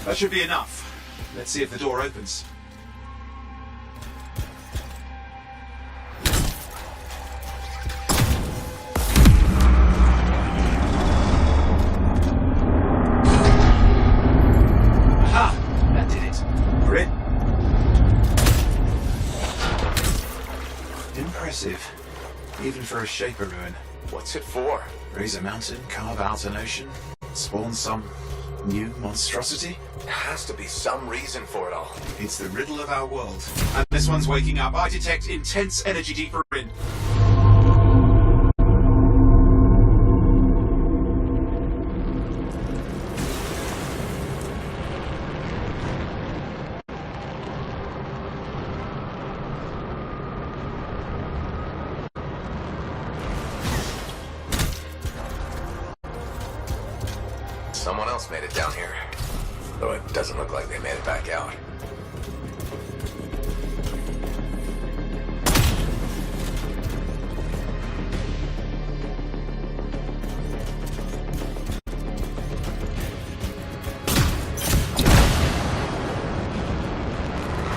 That should be enough. Let's see if the door opens. Aha! That did it. We're in. Impressive. Even for a Shaper ruin. What's it for? Raise a mountain, carve out an ocean, spawn some new monstrosity? There has to be some reason for it all. It's the riddle of our world. And this one's waking up. I detect intense energy deeper in. Someone else made it down here. Though it doesn't look like they made it back out.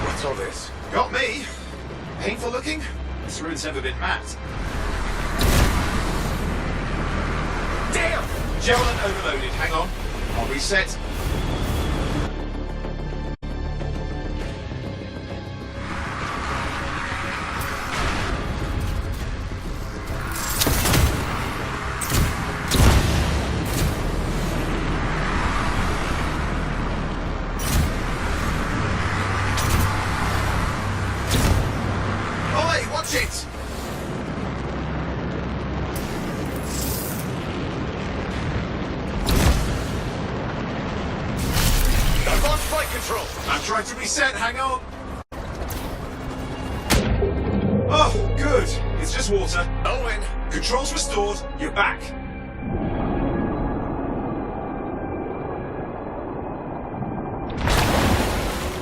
What's all this? Got me. Painful looking? This ruin's never been mapped. Damn! Javelin overloaded. Hang on. I'll reset. Oi, watch it! Control. I'm trying to reset, hang on. Oh, good. It's just water. Owen! Controls restored, you're back.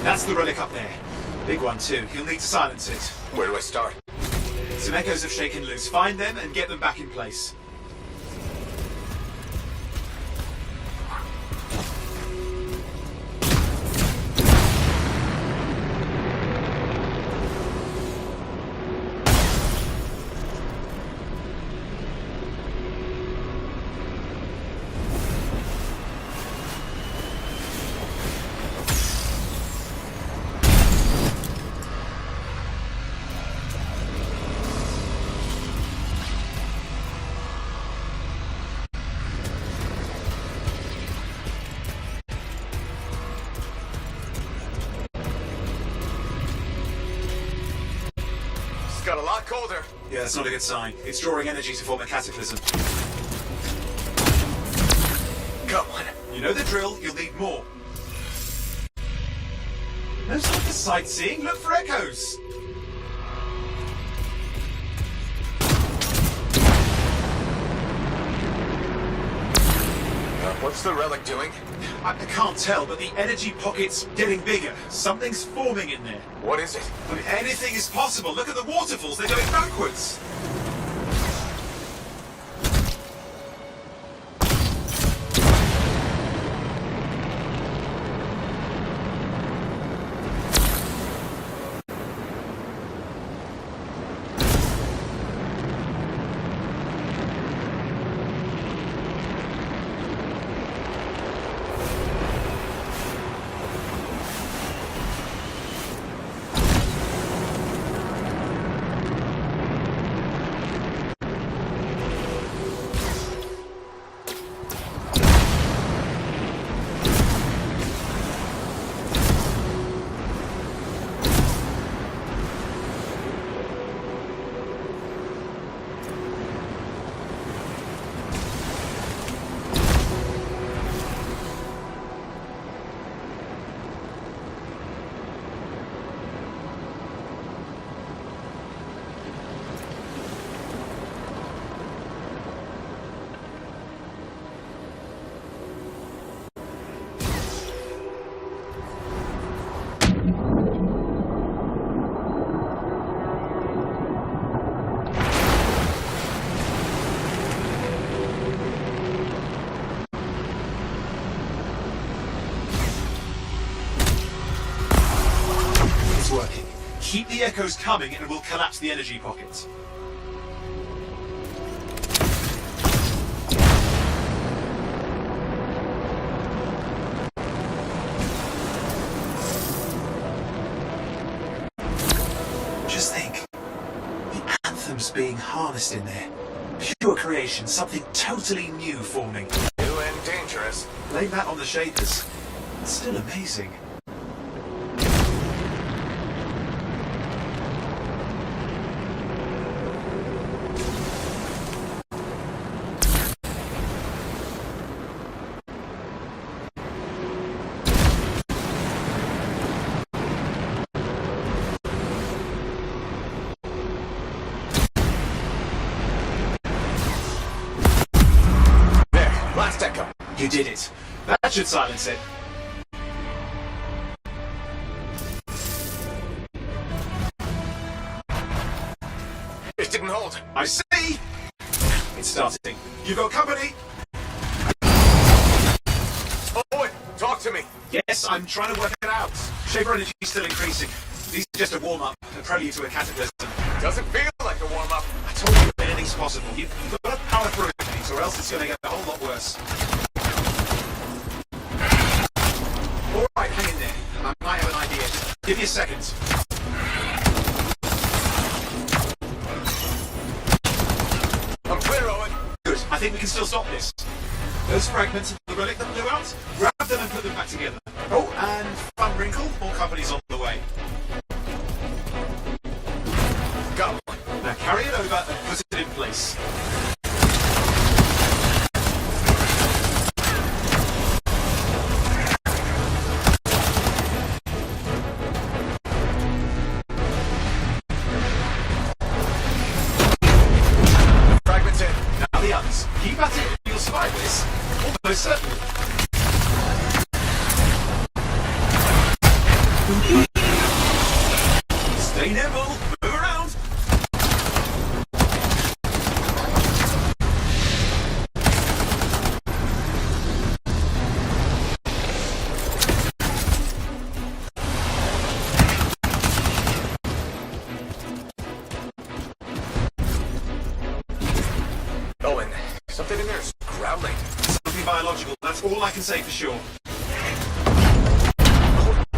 That's the relic up there. Big one too, you'll need to silence it. Where do I start? Some echoes have shaken loose. Find them and get them back in place. Got a lot colder. Yeah, that's not a good sign. It's drawing energy to form a cataclysm. Come on. You know the drill, you'll need more. No time for sightseeing, look for echoes. What's the relic doing? I can't tell, but the energy pocket's getting bigger. Something's forming in there. What is it? I mean, anything is possible. Look at the waterfalls, they're going backwards. Keep the echoes coming and we'll collapse the energy pocket. Just think. The Anthem's being harnessed in there. Pure creation, something totally new forming. New and dangerous. Blame that on the shapers. It's still amazing. Last echo. You did it. That should silence it. It didn't hold. I see! It's starting. You got company? Owen, talk to me. Yes, I'm trying to work it out. Shaper energy is still increasing. This is just a warm-up, a prelude to a cataclysm. Doesn't feel like a warm-up. I told you anything's possible. You've got to power through it, or else it's going to get a whole lot worse. Alright, hang in there. I might have an idea. Just give me a second. I'm clear, Owen. Good. I think we can still stop this. Those fragments of the relic that blew out, grab them and put them back together. Oh, and fun wrinkle, more company's on the way. Go. Now carry it over and put it in place. Fragments in. Now the others. Keep at it, you'll survive this. Almost certainly. Stay nimble, move around. Owen, something in there is growling. Something biological, that's all I can say for sure.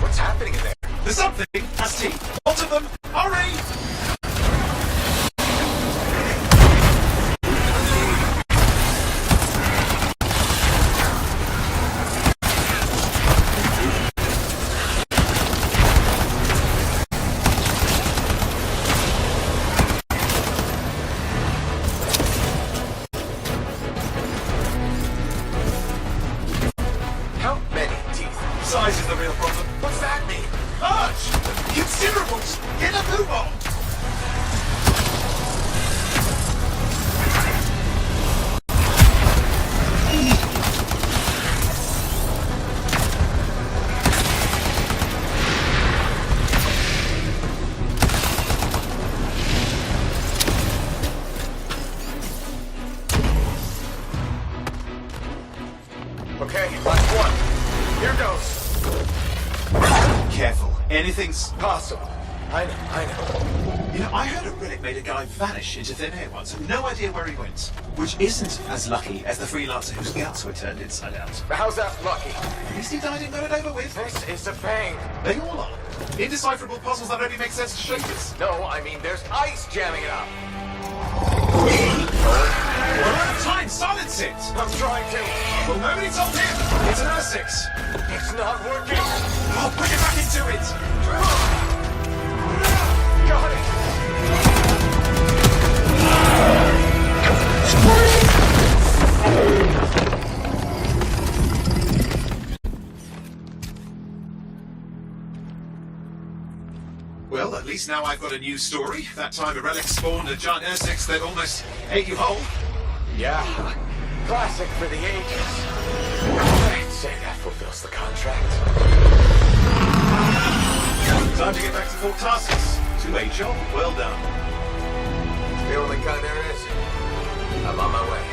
What's happening in there? There's something, has teeth. Lots of them, hurry! How many teeth? Size is the real problem. What's that mean? Large! Considerable! Get a move on! Okay, last one. Here goes. Careful, anything's... Possible. I know. You know, I heard a relic made a guy vanish into thin air once, and no idea where he went. Which isn't as lucky as the freelancer whose guts were turned inside out. How's that lucky? At least he died and got it over with. This is a pain. They all are. Indecipherable puzzles that only make sense to shapers. No, I mean there's ice jamming it up. We're out of time, silence it! I'm trying to. Well, nobody told him! It's an R6! It's not working. Oh, bring it back into it! Got it. Well, at least now I've got a new story. That time a relic spawned a giant R6 that almost ate you whole. Yeah. Classic for the ages. I'd say that fulfills the contract. Time to get back to Fort Tarsus. To a job well done. The only kind there is. I'm on my way.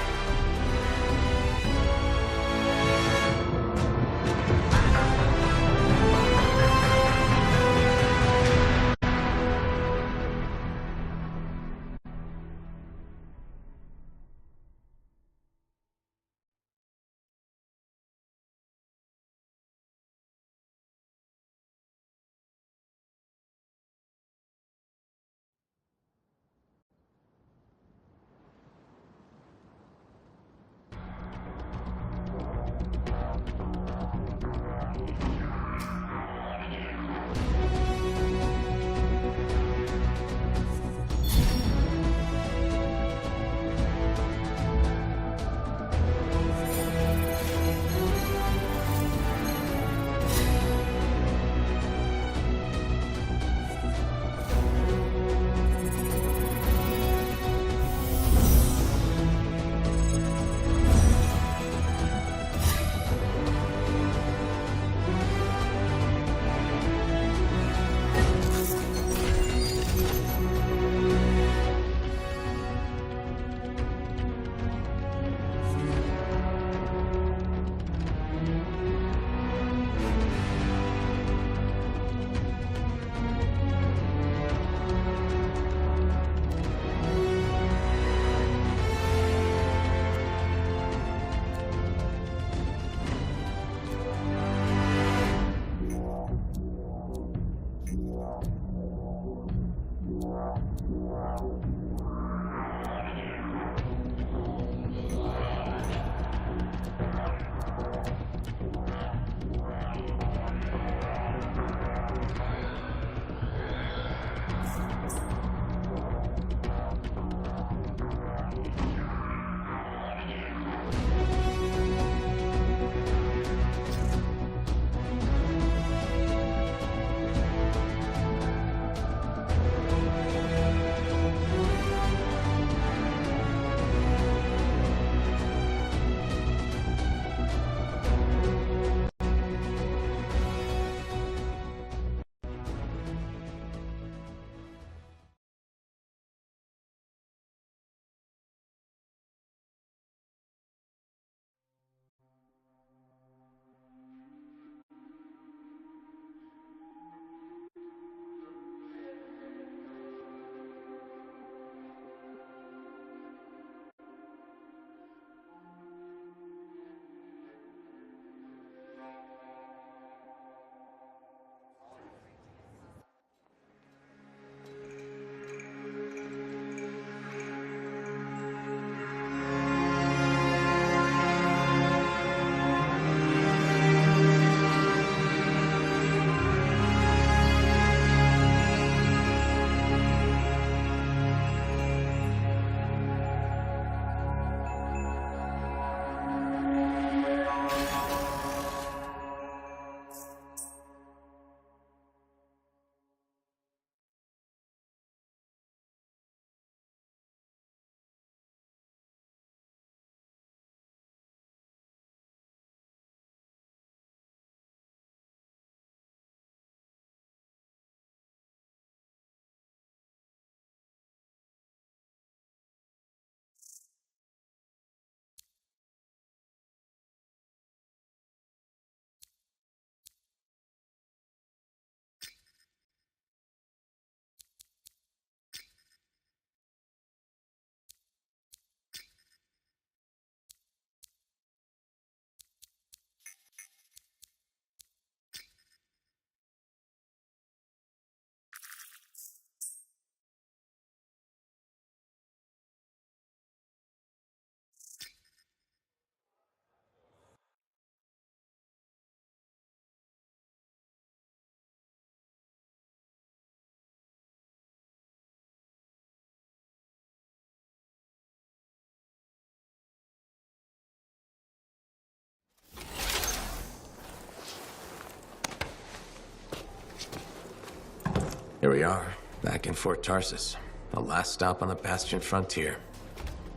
are, back in Fort Tarsus. The last stop on the Bastion frontier.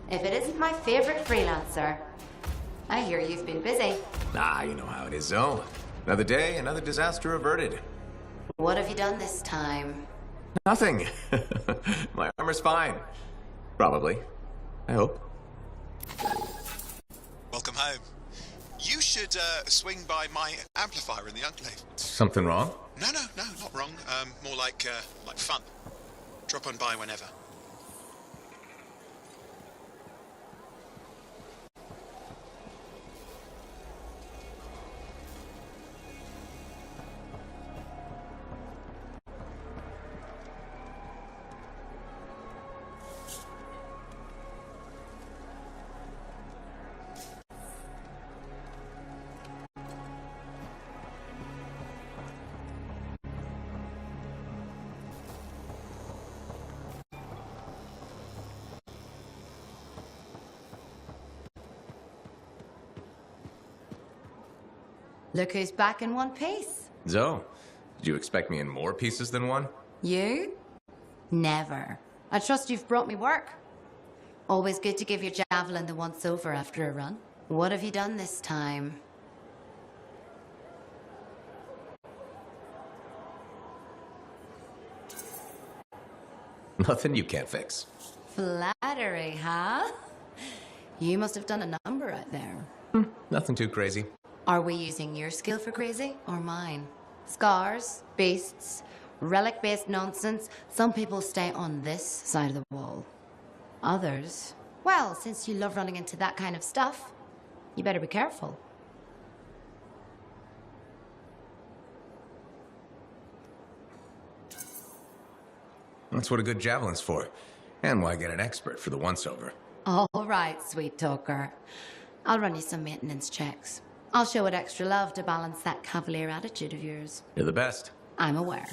If it isn't my favorite freelancer. I hear you've been busy. Ah, you know how it is, Zoe. Another day, another disaster averted. What have you done this time? Nothing. My armor's fine. Probably. I hope. Welcome home. You should swing by my amplifier in the Enclave. Something wrong? No, not wrong. More like fun. Drop on by whenever. Look who's back in one piece. Zoe, did you expect me in more pieces than one? You? Never. I trust you've brought me work. Always good to give your javelin the once-over after a run. What have you done this time? Nothing you can't fix. Flattery, huh? You must have done a number out there. Nothing too crazy. Are we using your skill for crazy or mine? Scars, beasts, relic-based nonsense. Some people stay on this side of the wall. Others, well, since you love running into that kind of stuff, you better be careful. That's what a good javelin's for. And why get an expert for the once-over. All right, sweet talker. I'll run you some maintenance checks. I'll show it extra love to balance that cavalier attitude of yours. You're the best. I'm aware.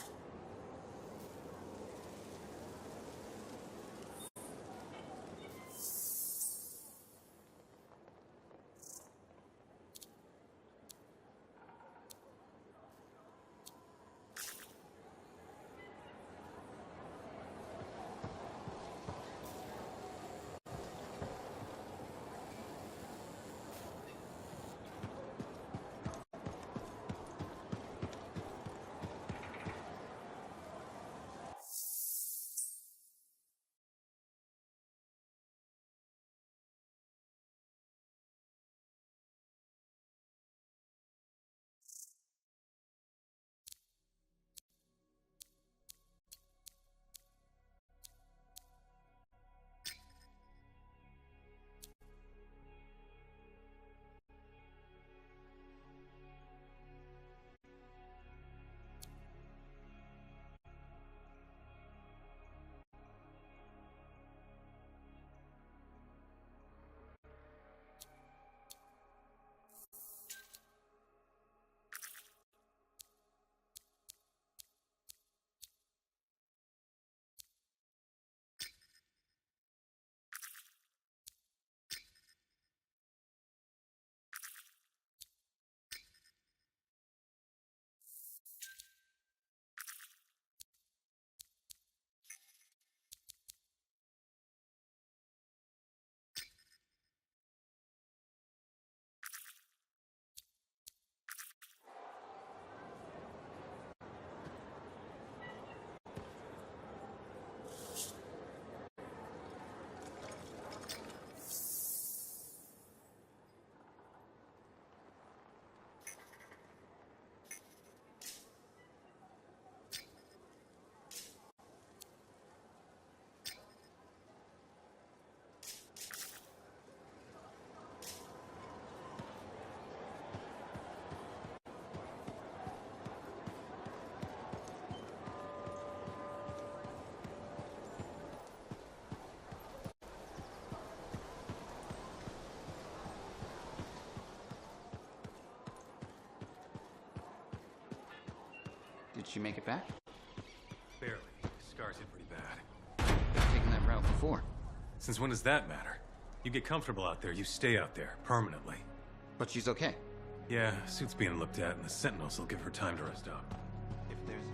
Did she make it back? Barely. Scars hit pretty bad. I've taken that route before. Since when does that matter? You get comfortable out there, you stay out there, permanently. But she's okay. Yeah, suit's being looked at, and the Sentinels will give her time to rest up. If there's...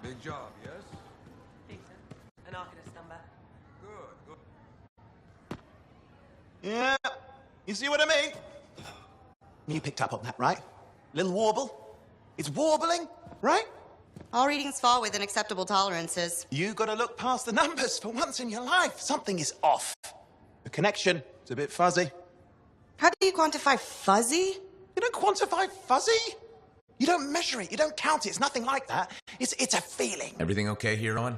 Big job, yes? Decent. An arcanist number. Good, good. Yeah, you see what I mean? You picked up on that, right? Little warble. It's warbling, right? All readings fall within acceptable tolerances. You gotta look past the numbers for once in your life. Something is off. The connection is a bit fuzzy. How do you quantify fuzzy? You don't quantify fuzzy? You don't measure it, you don't count it, it's nothing like that. It's a feeling. Everything okay here, Owen?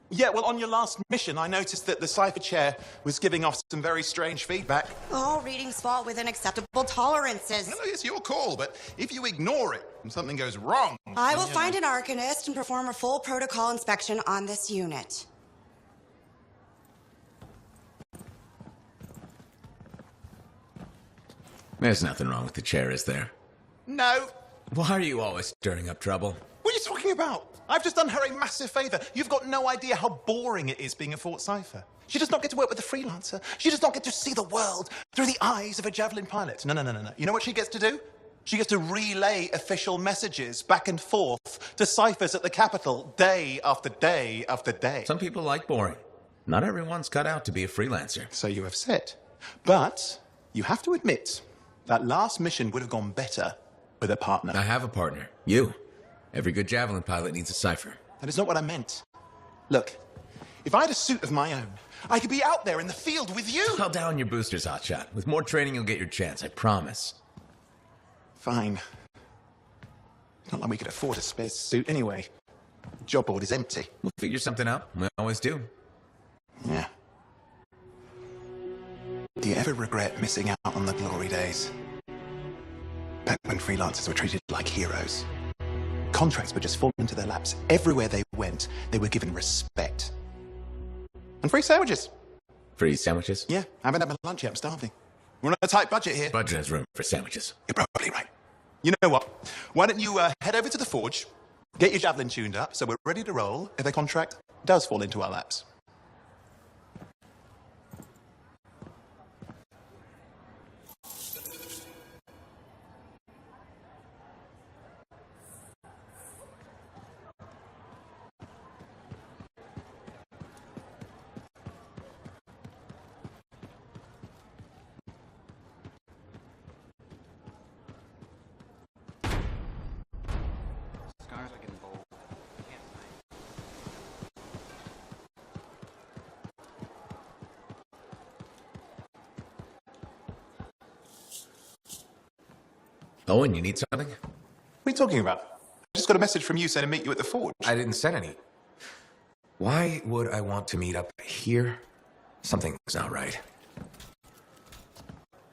Yeah, well, on your last mission, I noticed that the cipher chair was giving off some very strange feedback. All readings fall within acceptable tolerances. No, it's your call, but if you ignore it and something goes wrong... I will find an arcanist and perform a full protocol inspection on this unit. There's nothing wrong with the chair, is there? No. Why are you always stirring up trouble? What are you talking about? I've just done her a massive favour. You've got no idea how boring it is being a Fort Cipher. She does not get to work with a freelancer. She does not get to see the world through the eyes of a Javelin pilot. No. You know what she gets to do? She gets to relay official messages back and forth to ciphers at the Capitol day after day after day. Some people like boring. Not everyone's cut out to be a freelancer. So you have said. But you have to admit, that last mission would have gone better with a partner. I have a partner. You. Every good Javelin pilot needs a cipher. That is not what I meant. Look, if I had a suit of my own, I could be out there in the field with you. Call down your boosters, hotshot. With more training, you'll get your chance, I promise. Fine. Not like we could afford a spare suit anyway. The job board is empty. We'll figure something out. We always do. Yeah. Do you ever regret missing out on the glory days? Back when freelancers were treated like heroes. Contracts would just fall into their laps. Everywhere they went, they were given respect. And free sandwiches. Free sandwiches? Yeah, I haven't had my lunch yet. I'm starving. We're on a tight budget here. Budget has room for sandwiches. You're probably right. You know what? Why don't you head over to the forge, get your Javelin tuned up so we're ready to roll if the contract does fall into our laps. Scars are getting bold. I can't find. Owen, you need something? What are you talking about? I just got a message from you saying to meet you at the forge. I didn't send any. Why would I want to meet up here? Something's not right.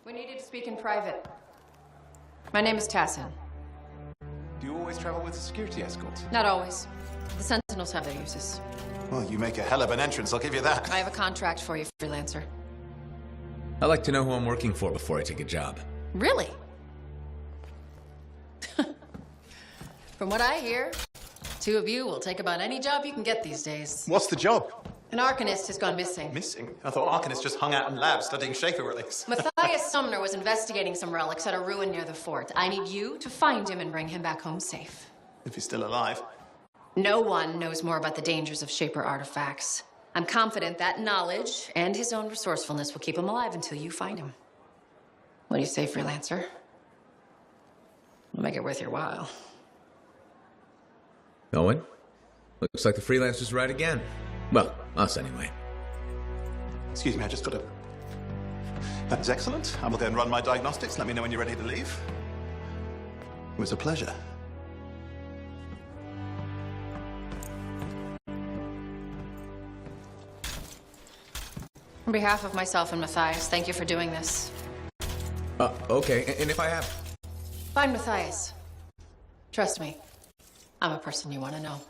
We needed to speak in private. My name is Tassin. Do you always travel with a security escort? Not always. The Sentinels have their uses. Well, you make a hell of an entrance, I'll give you that. I have a contract for you, freelancer. I like to know who I'm working for before I take a job. Really? From what I hear, two of you will take about any job you can get these days. What's the job? An arcanist has gone missing. Missing? I thought Arcanists just hung out in labs studying Schaefer relics. Matthias Sumner was investigating some relics at a ruin near the fort. I need you to find him and bring him back home safe. If he's still alive. No one knows more about the dangers of Shaper artifacts. I'm confident that knowledge and his own resourcefulness will keep him alive until you find him. What do you say, freelancer? We'll make it worth your while. Owen? Looks like the freelancer's right again. Well, us anyway. Excuse me, I just got a... That is excellent. I will go and run my diagnostics. Let me know when you're ready to leave. It was a pleasure. On behalf of myself and Matthias, thank you for doing this. Okay, and if I have... Find Matthias. Trust me, I'm a person you want to know.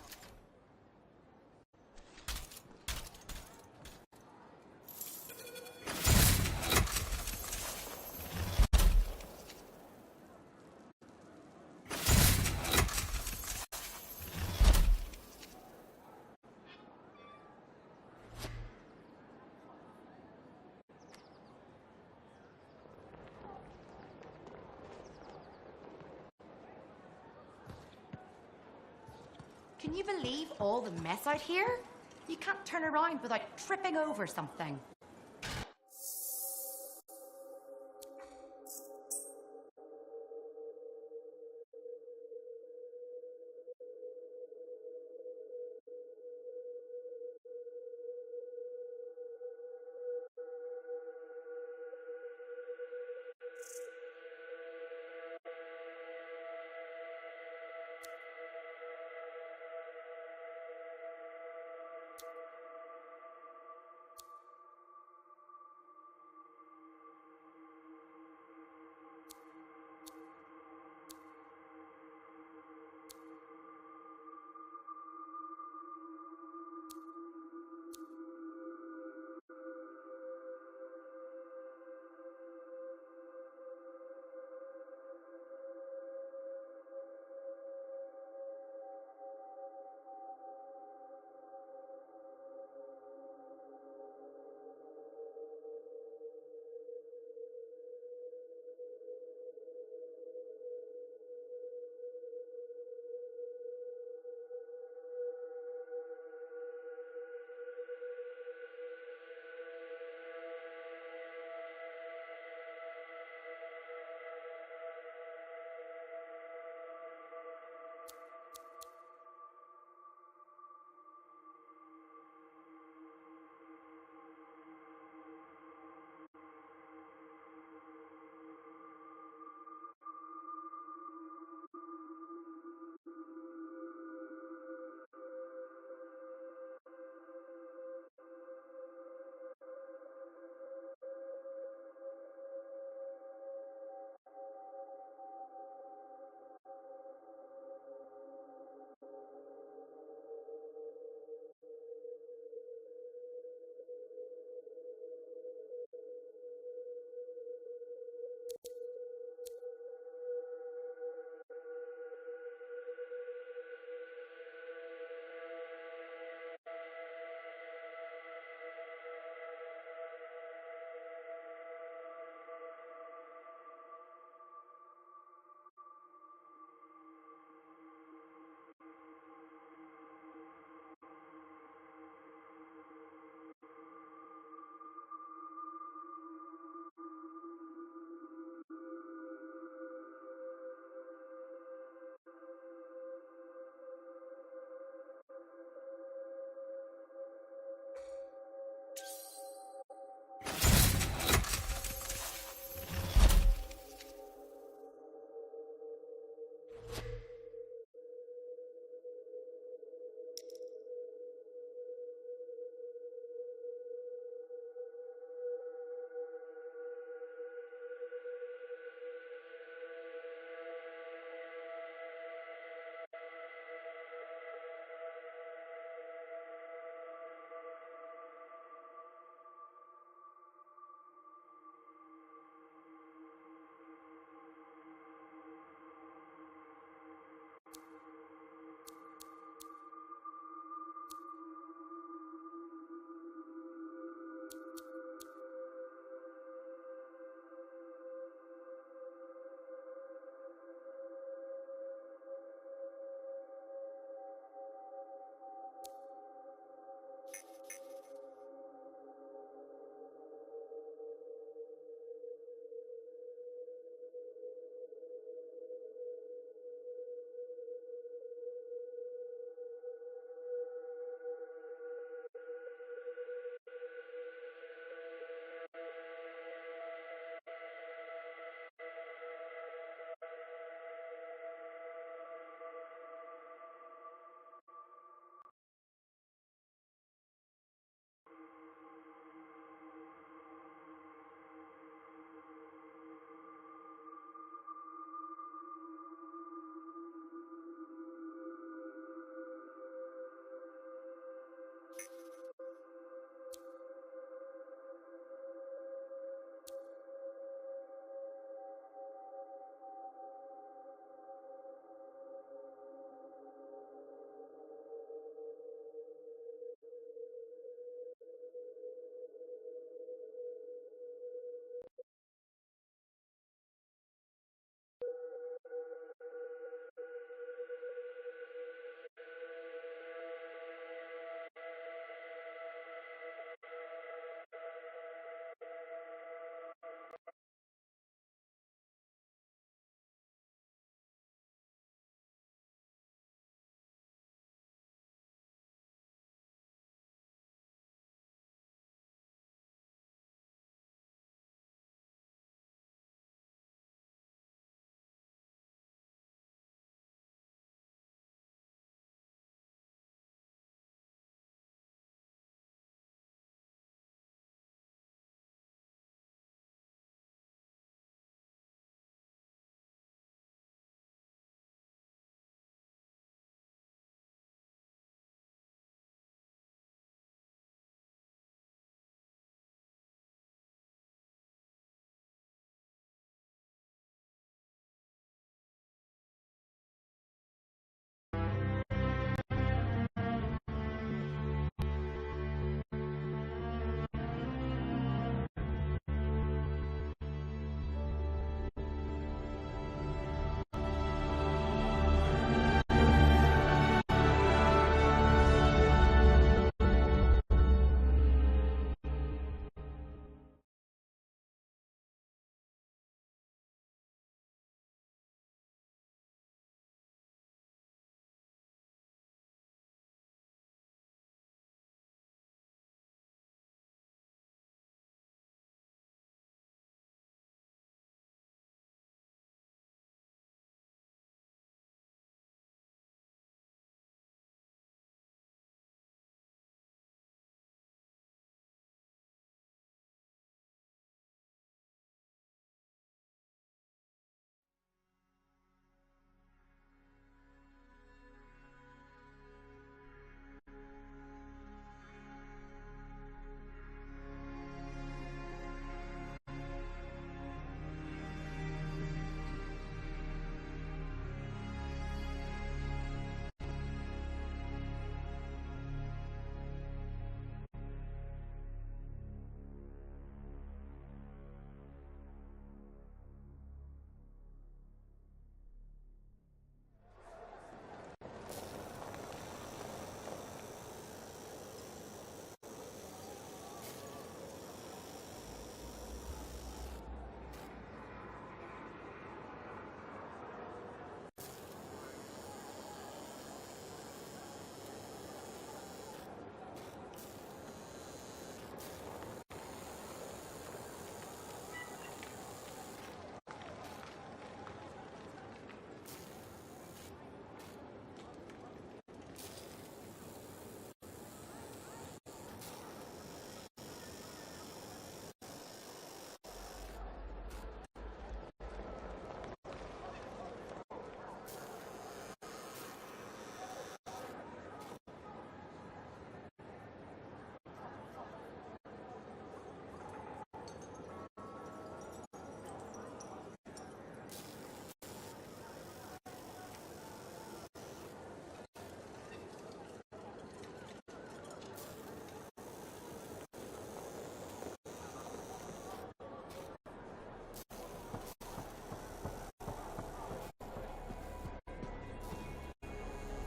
Can you believe all the mess out here? You can't turn around without tripping over something.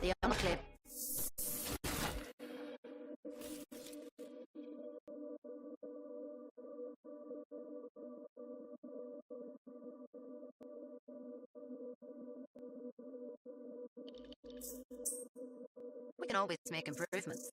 The unclip. We can always make improvements.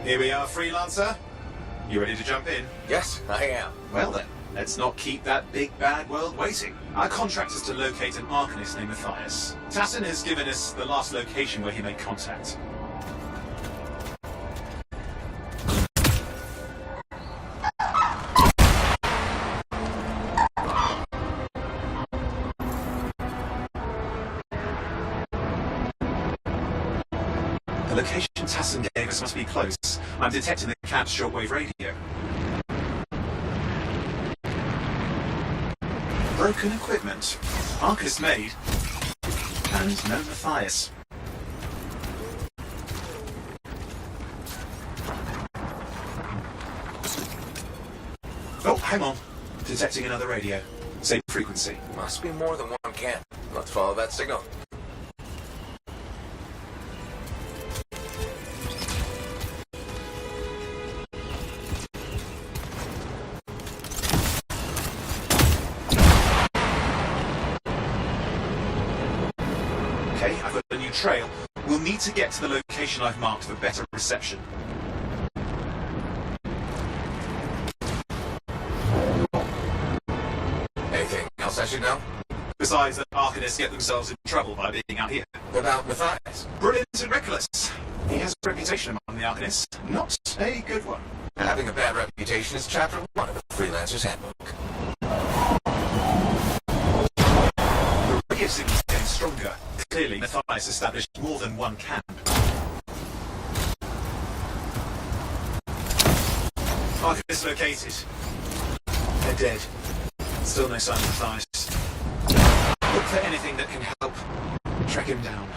Here we are, freelancer. You ready to jump in? Yes, I am. Well then, let's not keep that big bad world waiting. Our contract is to locate an Arcanist named Matthias. Tassin has given us the last location where he made contact. The location Tassin gave us must be close. I'm detecting the cab's shortwave radio. Broken equipment. Arcanist made. And no Matthias. Oh, hang on. Detecting another radio. Same frequency. Must be more than one camp. Let's follow that signal. Okay, I've got a new trail. We'll need to get to the location I've marked for better reception. Anything else I should know? Besides that Arcanists get themselves in trouble by being out here. What about Matthias? Brilliant and reckless. He has a reputation among the Arcanists. Not a good one. Having a bad reputation is chapter 1 of the Freelancer's Handbook. The radio signal's Clearly, Matthias established more than one camp. Archivist located. They're dead. Still no sign of Matthias. Look for anything that can help track him down.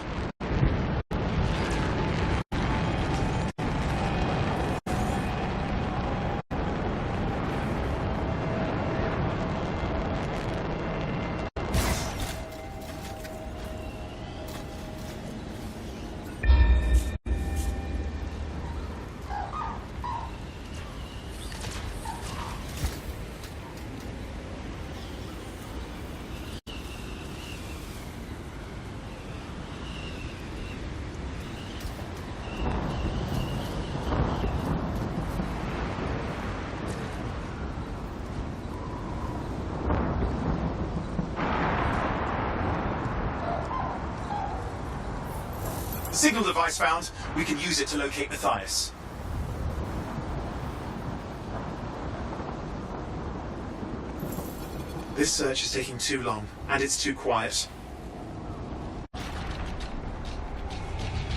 Signal device found. We can use it to locate Matthias. This search is taking too long, and it's too quiet.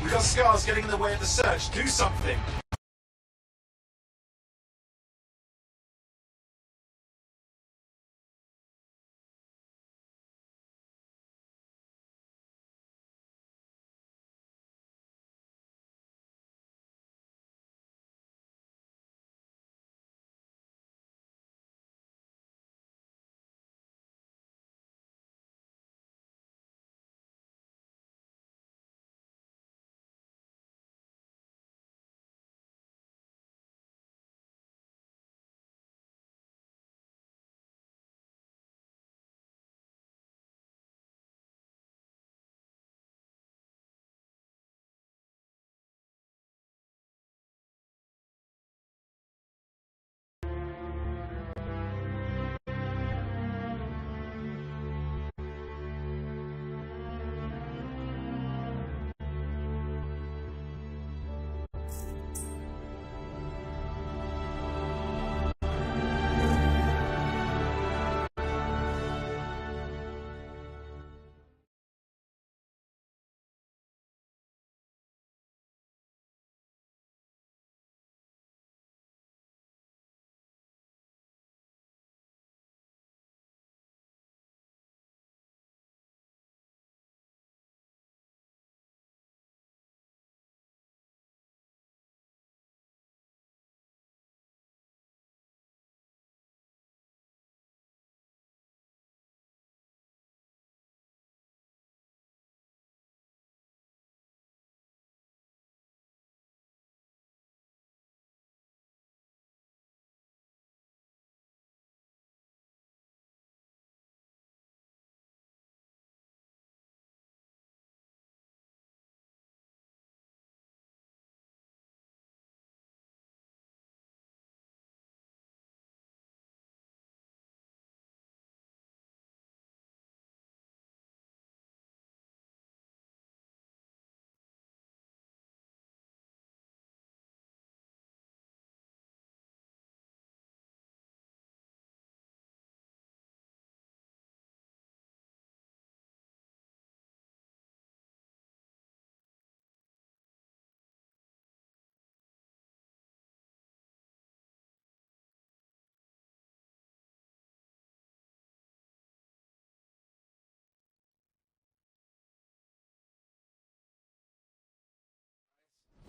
We've got scars getting in the way of the search. Do something!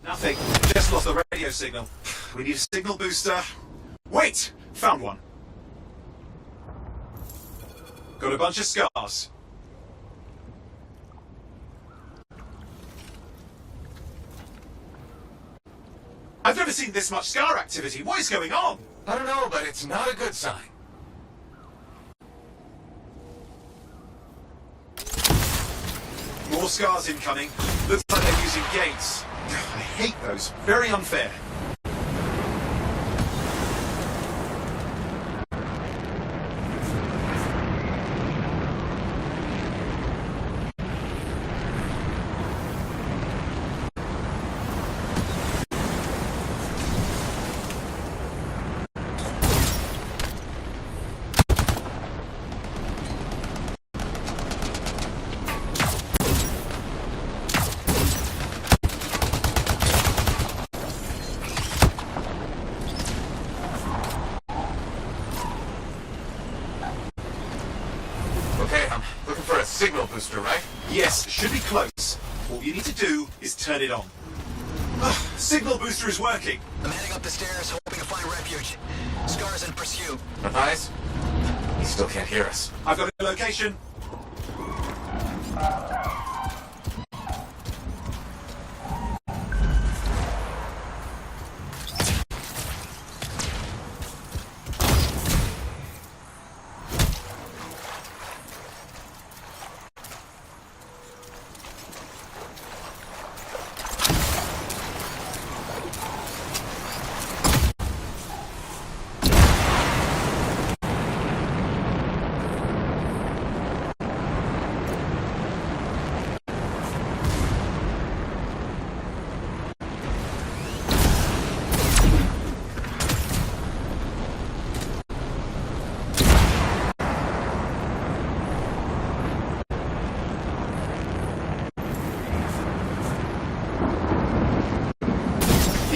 Nothing. Just lost the radio signal. We need a signal booster. Wait! Found one. Got a bunch of scars. I've never seen this much scar activity. What is going on? I don't know, but it's not a good sign. More scars incoming. Looks like they're using gates. I hate those. Very unfair. for a signal booster, right? Yes, should be close. All you need to do is turn it on. Signal booster is working. I'm heading up the stairs, hoping to find refuge. Scar's in pursuit. Matthias? He still can't hear us. I've got a location.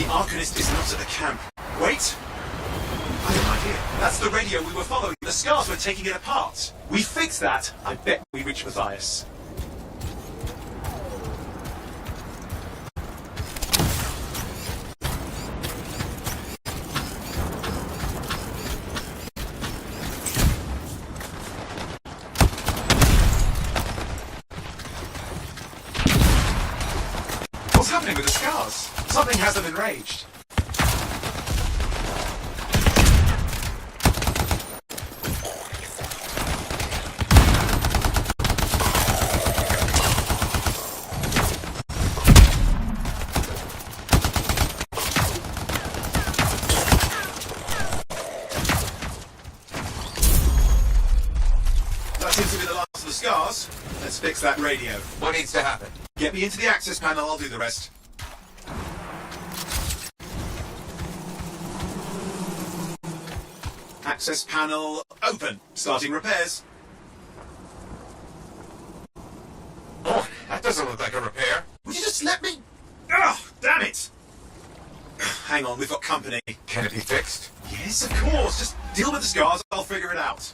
Arcanist is not at the camp. Wait! I have an idea. That's the radio we were following. The scars were taking it apart. We fix that, I bet we reach Matthias. What's happening with the scars? Something has them enraged. That seems to be the last of the scars. Let's fix that radio. What needs to happen? Get me into the access panel, I'll do the rest. Access panel open. Starting repairs. Oh, that doesn't look like a repair. Would you just let me? Oh, damn it! Hang on, we've got company. Can it be fixed? Yes, of course. Just deal with the scars, I'll figure it out.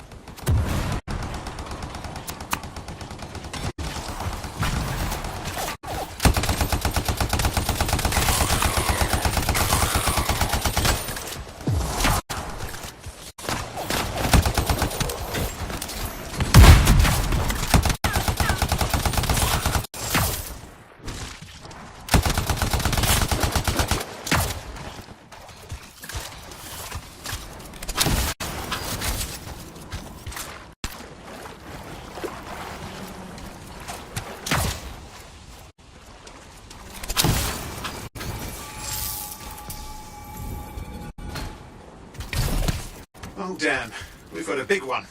Oh, damn. We've got a big one.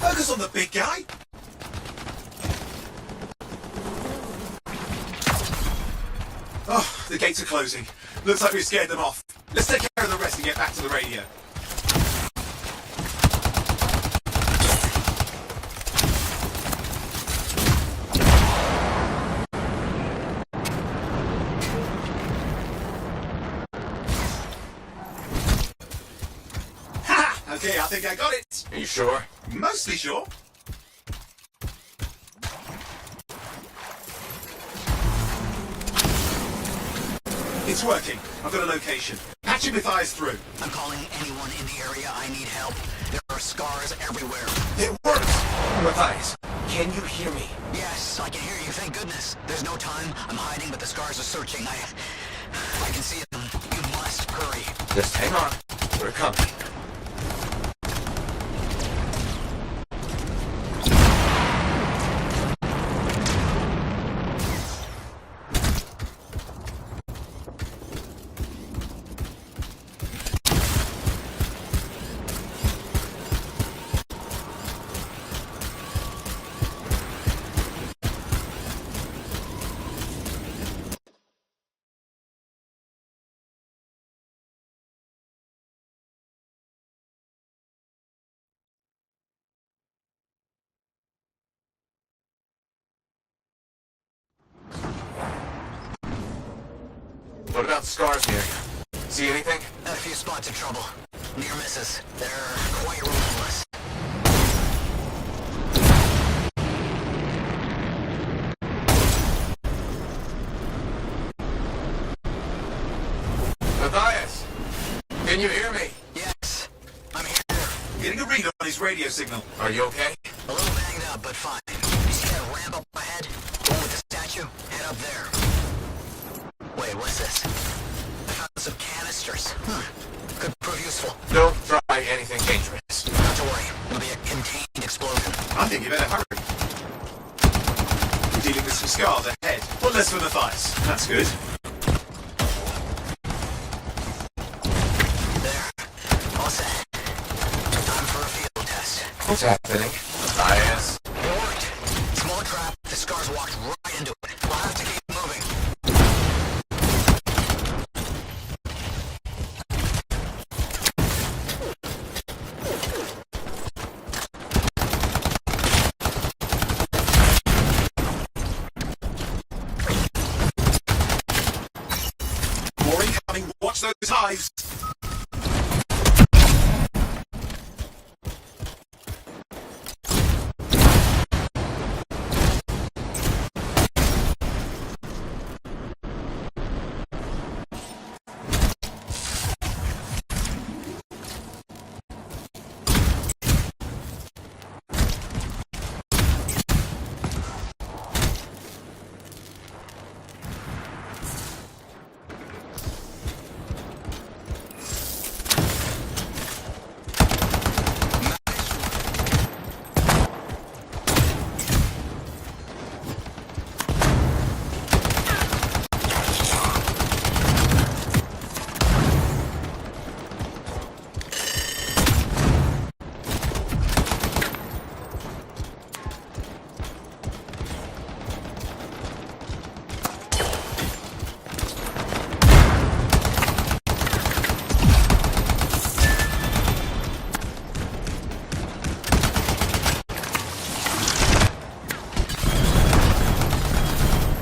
Focus on the big guy. Oh, the gates are closing. Looks like we've scared them off. Let's take care of the rest and get back to the radio. Okay, I think I got it. Are you sure? Mostly sure. It's working. I've got a location. Patching Matthias through. I'm calling anyone in the area. I need help. There are scars everywhere. It works! Matthias, can you hear me? Yes, I can hear you. Thank goodness. There's no time. I'm hiding, but the scars are searching. I can see them. You must hurry. Just hang on. We're coming. What about scars near you? See anything? A few spots of trouble. Near misses. They're quite relentless. Can you hear me? Yes, I'm here. Getting a read on his radio signal. Are you okay? A little banged up, but fine. You see that ramp up ahead? The one with the statue? Head up there. Wait, what's this? I found some canisters. Could prove useful. Don't try anything dangerous. Not to worry. It'll be a contained explosion. I think you better hurry. You're dealing with some scars ahead, but less from the thighs. That's good. There. All set. Time for a field test. What's happening? Bias. It worked. Small trap. The scars walked right into it. We'll have to keep moving. More incoming. Watch those hives.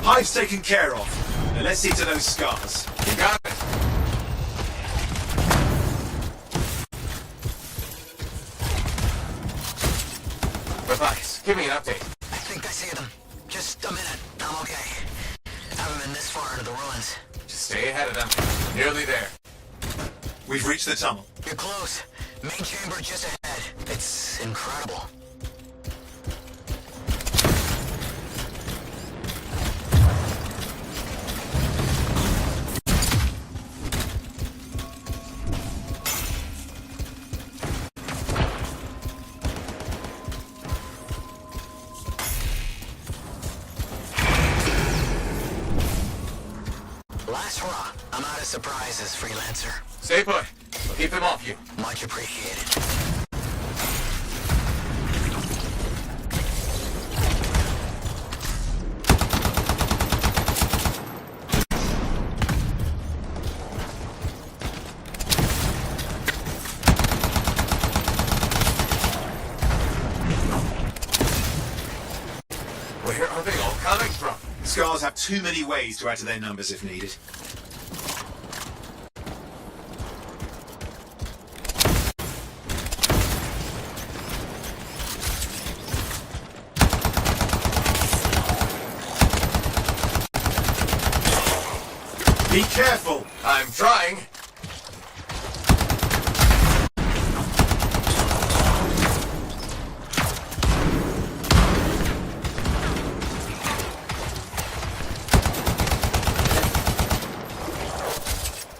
Hive's taken care of. Now let's see to those scars. You got it. Matthias, give me an update. I think I see them. Just a minute. I'm okay. Haven't been this far into the ruins. Just stay ahead of them. Nearly there. We've reached the tunnel. You're close. Main chamber just ahead. It's incredible. Last hurrah. I'm out of surprises, freelancer. Stay put. We'll keep them off you. Much appreciated. Where are they all coming from? Scars have too many ways to add to their numbers if needed. Be careful! I'm trying.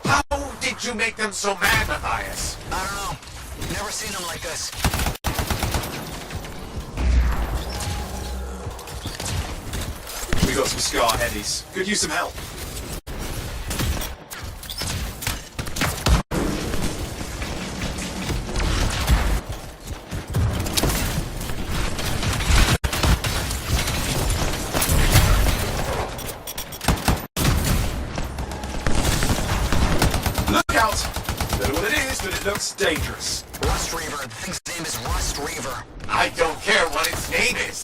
How did you make them so mad, Matthias? I don't know. Never seen them like this. We got some scar headies. Could use some help. Look out! Don't know what it is, but it looks dangerous. Rust Reaver. The thing's name is Rust Reaver. I don't care what its name is.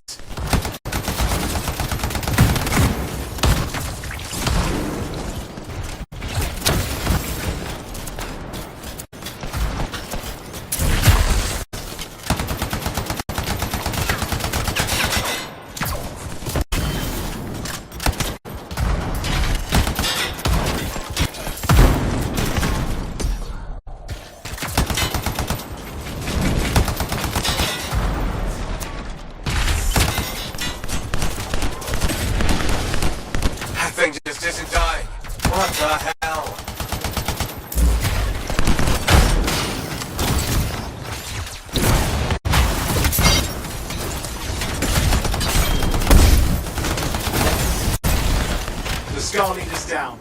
Scar leaders down.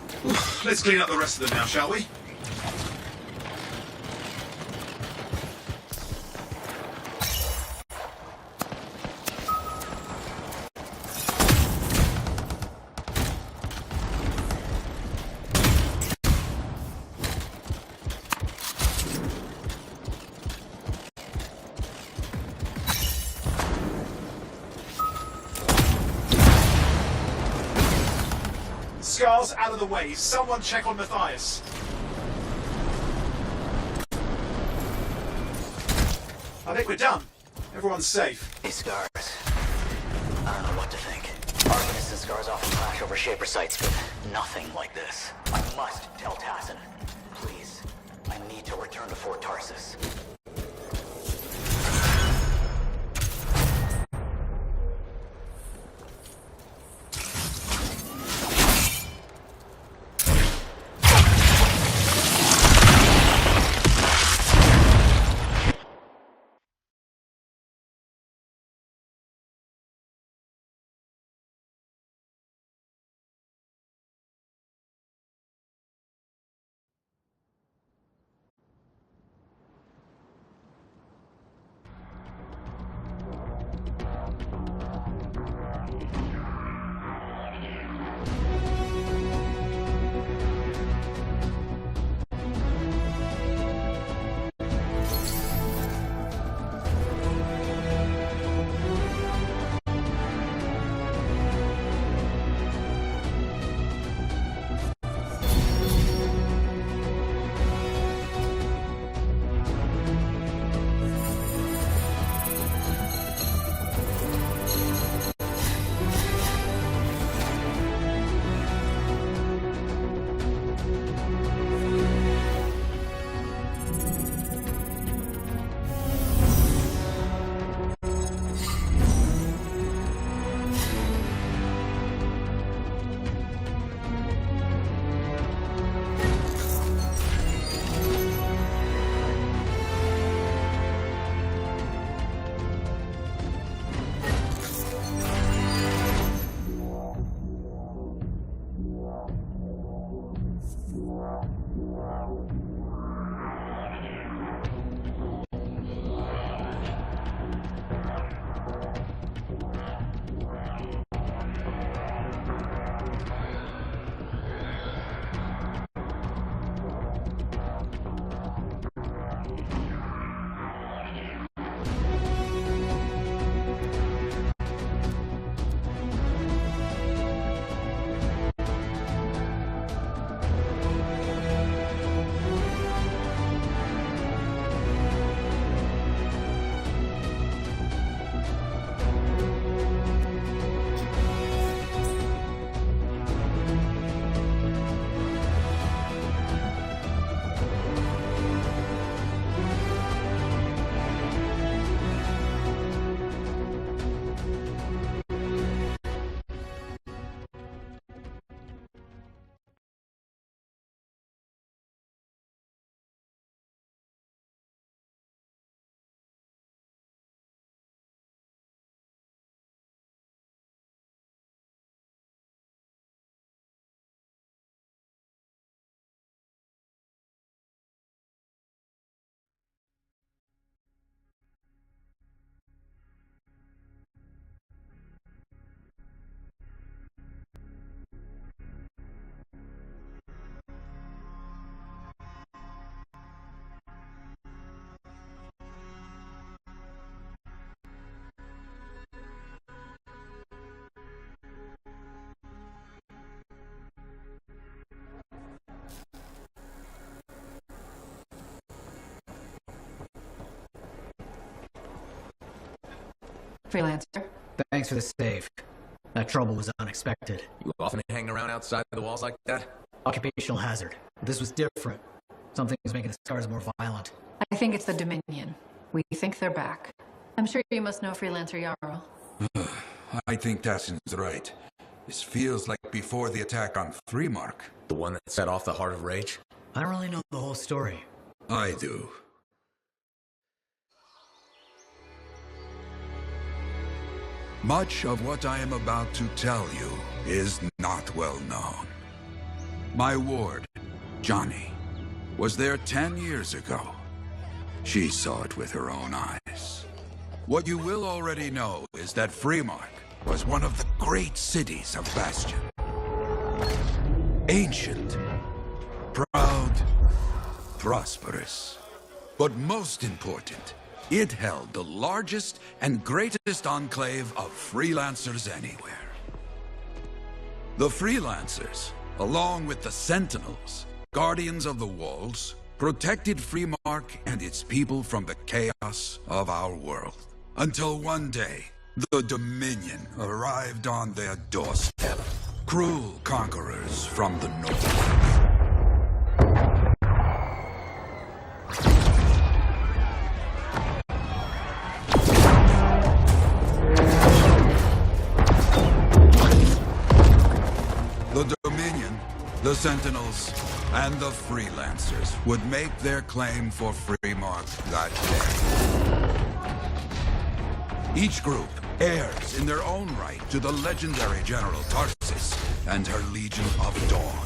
Let's clean up the rest of them now, shall we? Scar's out of the way. Someone check on Matthias. I think we're done. Everyone's safe. These scars. I don't know what to think. Arcanists and scars often clash over Shaper sites, but nothing like this. I must tell Tassin. Please. I need to return to Fort Tarsus. Freelancer. Thanks for the save. That trouble was unexpected. You often hang around outside the walls like that? Occupational hazard. This was different. Something's making the scars more violent. I think it's the Dominion. We think they're back. I'm sure you must know Freelancer Jarl. I think Tassin's right. This feels like before the attack on Freemark. The one that set off the Heart of Rage? I don't really know the whole story. I do. Much of what I am about to tell you is not well known. My ward, Johnny, was there 10 years ago. She saw it with her own eyes. What you will already know is that Freemark was one of the great cities of Bastion. Ancient, proud, prosperous. But most important, it held the largest and greatest enclave of freelancers anywhere. The freelancers, along with the Sentinels, guardians of the walls, protected Freemark and its people from the chaos of our world. Until one day, the Dominion arrived on their doorstep. Cruel conquerors from the north. The Dominion, the Sentinels, and the Freelancers would make their claim for Freemark that day. Each group heirs in their own right to the legendary General Tarsis and her Legion of Dawn.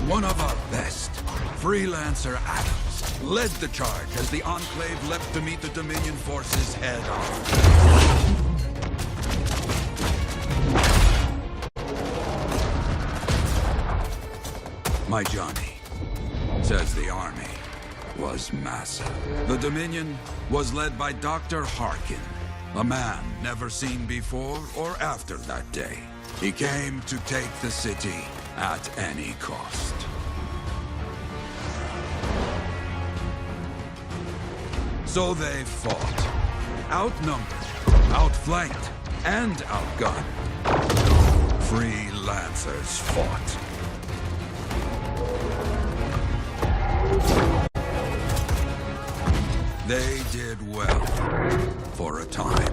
One of our best, Freelancer Adams, led the charge as the Enclave leapt to meet the Dominion forces head-on. My Johnny says the army was massive. The Dominion was led by Dr. Harkin, a man never seen before or after that day. He came to take the city at any cost. So they fought. Outnumbered, outflanked, and outgunned. Freelancers fought. They did well, for a time.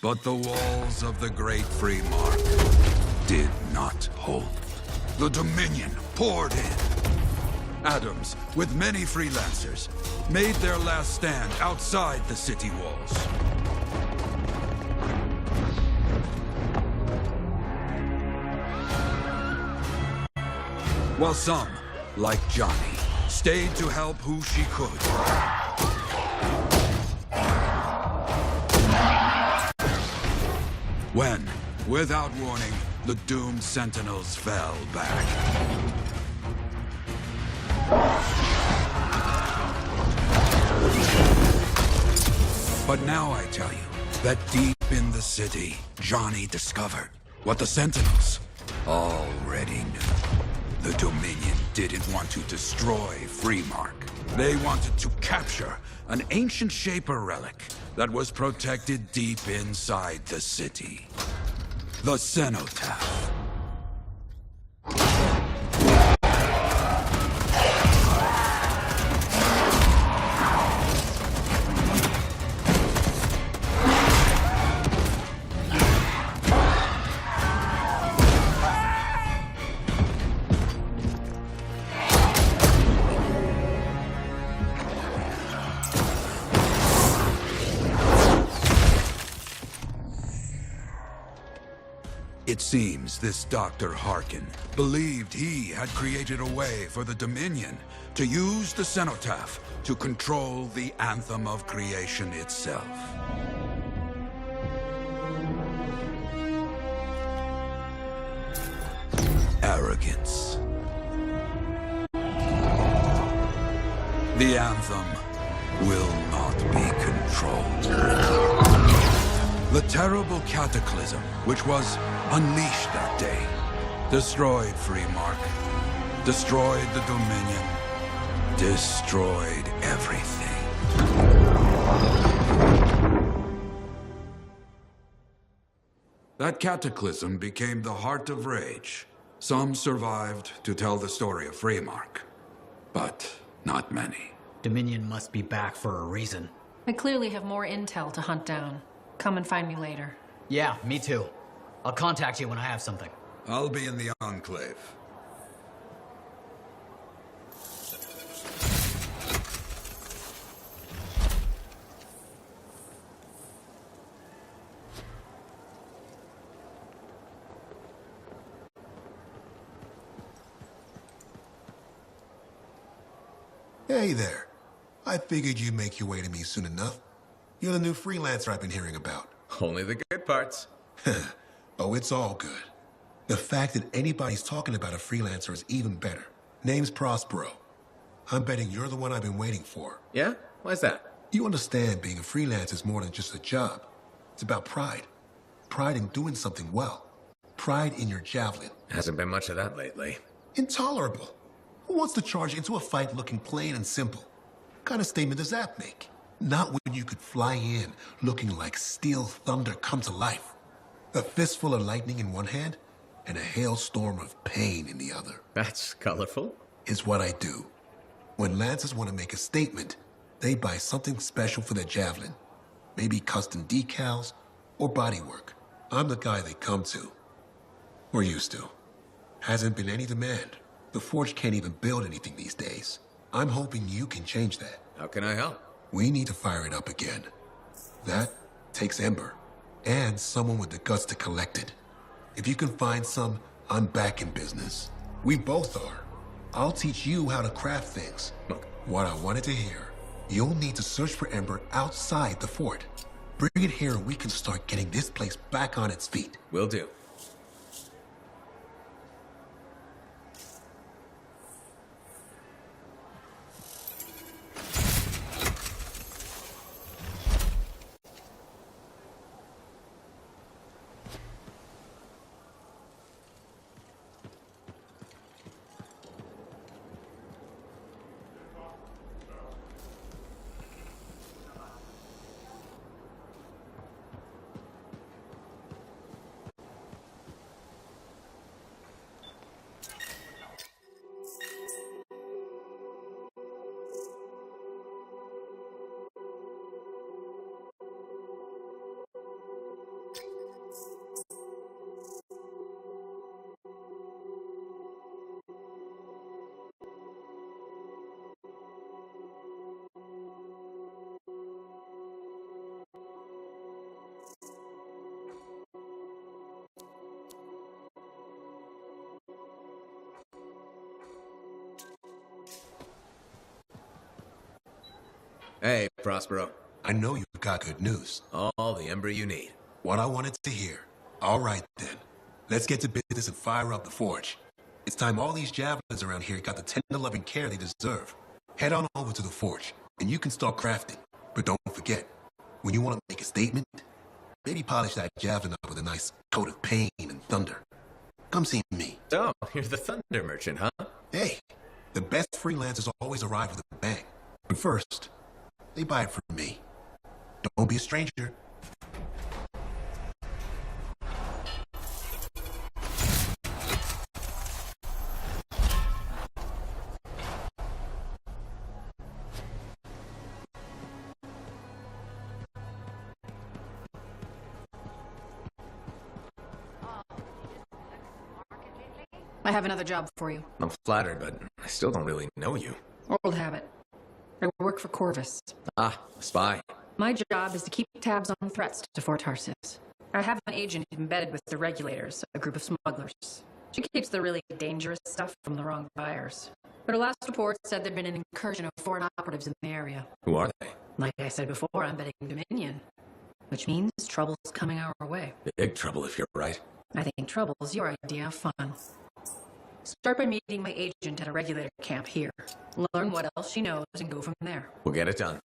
But the walls of the Great Freemark did not hold. The Dominion poured in. Adams, with many freelancers, made their last stand outside the city walls. While some, like Johnny, stayed to help who she could. When, without warning, the doomed Sentinels fell back. But now I tell you that deep in the city, Johnny discovered what the Sentinels already knew. The Dominion didn't want to destroy Freemark. They wanted to capture an ancient Shaper relic that was protected deep inside the city. The Cenotaph. It seems this Dr. Harkin believed he had created a way for the Dominion to use the Cenotaph to control the Anthem of creation itself. Arrogance. The Anthem will not be controlled. The terrible cataclysm, which was unleashed that day, destroyed Freemark, destroyed the Dominion, destroyed everything. That cataclysm became the heart of rage. Some survived to tell the story of Freemark, but not many. Dominion must be back for a reason. I clearly have more intel to hunt down. Come and find me later. Yeah, me too. I'll contact you when I have something. I'll be in the Enclave. Hey there. I figured you'd make your way to me soon enough. You're the new freelancer I've been hearing about. Only the good parts. Oh, it's all good. The fact that anybody's talking about a freelancer is even better. Name's Prospero. I'm betting you're the one I've been waiting for. Yeah? Why's that? You understand being a freelancer is more than just a job. It's about pride. Pride in doing something well. Pride in your javelin. Hasn't been much of that lately. Intolerable. Who wants to charge into a fight looking plain and simple? What kind of statement does that make? Not when you could fly in looking like steel thunder come to life. A fistful of lightning in one hand and a hailstorm of pain in the other. That's colorful. Is what I do. When lancers want to make a statement, they buy something special for their javelin. Maybe custom decals or bodywork. I'm the guy they come to. Or used to. Hasn't been any demand. The Forge can't even build anything these days. I'm hoping you can change that. How can I help? We need to fire it up again. That takes Ember. And someone with the guts to collect it. If you can find some, I'm back in business. We both are. I'll teach you how to craft things. Okay. What I wanted to hear. You'll need to search for Ember outside the fort. Bring it here and we can start getting this place back on its feet. Will do. Hey, Prospero. I know you've got good news. All the Ember you need. What I wanted to hear. All right, then. Let's get to business and fire up the Forge. It's time all these javelins around here got the tender loving care they deserve. Head on over to the Forge, and you can start crafting. But don't forget, when you want to make a statement, maybe polish that javelin up with a nice coat of pain and thunder. Come see me. So, you're the thunder merchant, huh? Hey, the best freelancers always arrive with a bang. But first, they buy it from me. Don't be a stranger. I have another job for you. I'm flattered, but I still don't really know you. Old habit. I work for Corvus. Ah, a spy. My job is to keep tabs on threats to Fort Tarsis. I have an agent embedded with the regulators, a group of smugglers. She keeps the really dangerous stuff from the wrong buyers. But her last report said there'd been an incursion of foreign operatives in the area. Who are they? Like I said before, I'm betting Dominion. Which means trouble's coming our way. Big trouble if you're right. I think trouble's your idea of fun. Start by meeting my agent at a regulator camp here. Learn what else she knows and go from there. We'll get it done.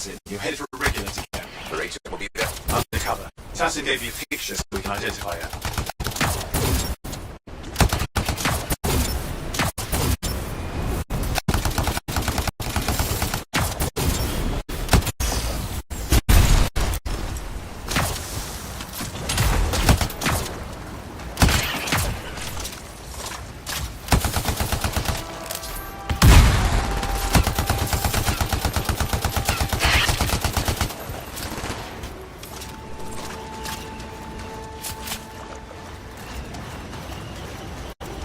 in. You're headed for a regulator camp. Rachel will be there. Undercover. Tassin gave me a picture so we can identify her.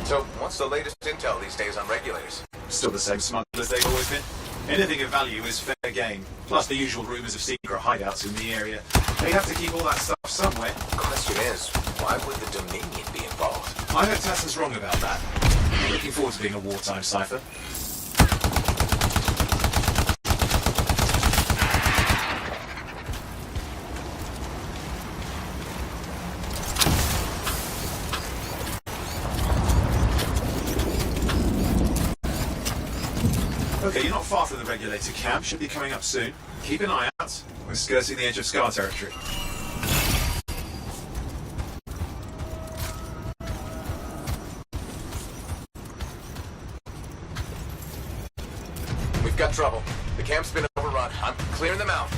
So, what's the latest intel these days on regulators? Still the same smugglers they've always been. Anything of value is fair game. Plus the usual rumors of secret hideouts in the area. They have to keep all that stuff somewhere. The question is, why would the Dominion be involved? I heard Tassin's wrong about that. I'm looking forward to being a wartime cipher. Okay, you're not far from the regulator camp. Should be coming up soon. Keep an eye out. We're skirting the edge of Scar territory. We've got trouble. The camp's been overrun. I'm clearing them out.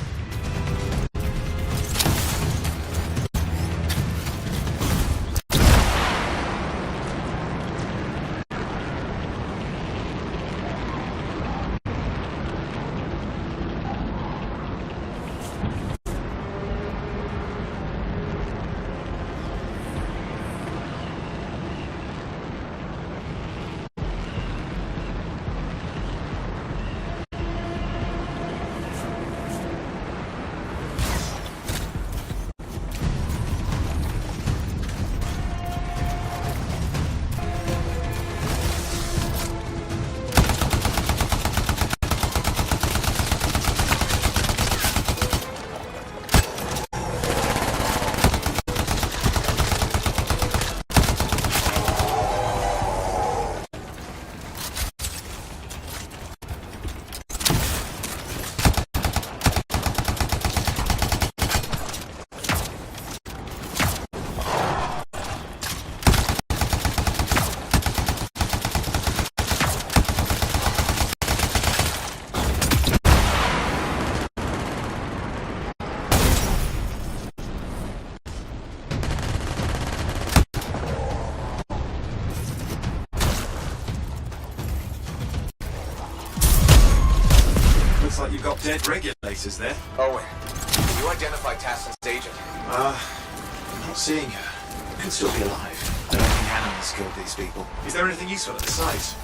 Looks like you've got dead regulators there. Owen, can you identify Tassin's agent? I'm not seeing her. Could still be alive. I don't think animals killed these people. Is there anything useful at the site?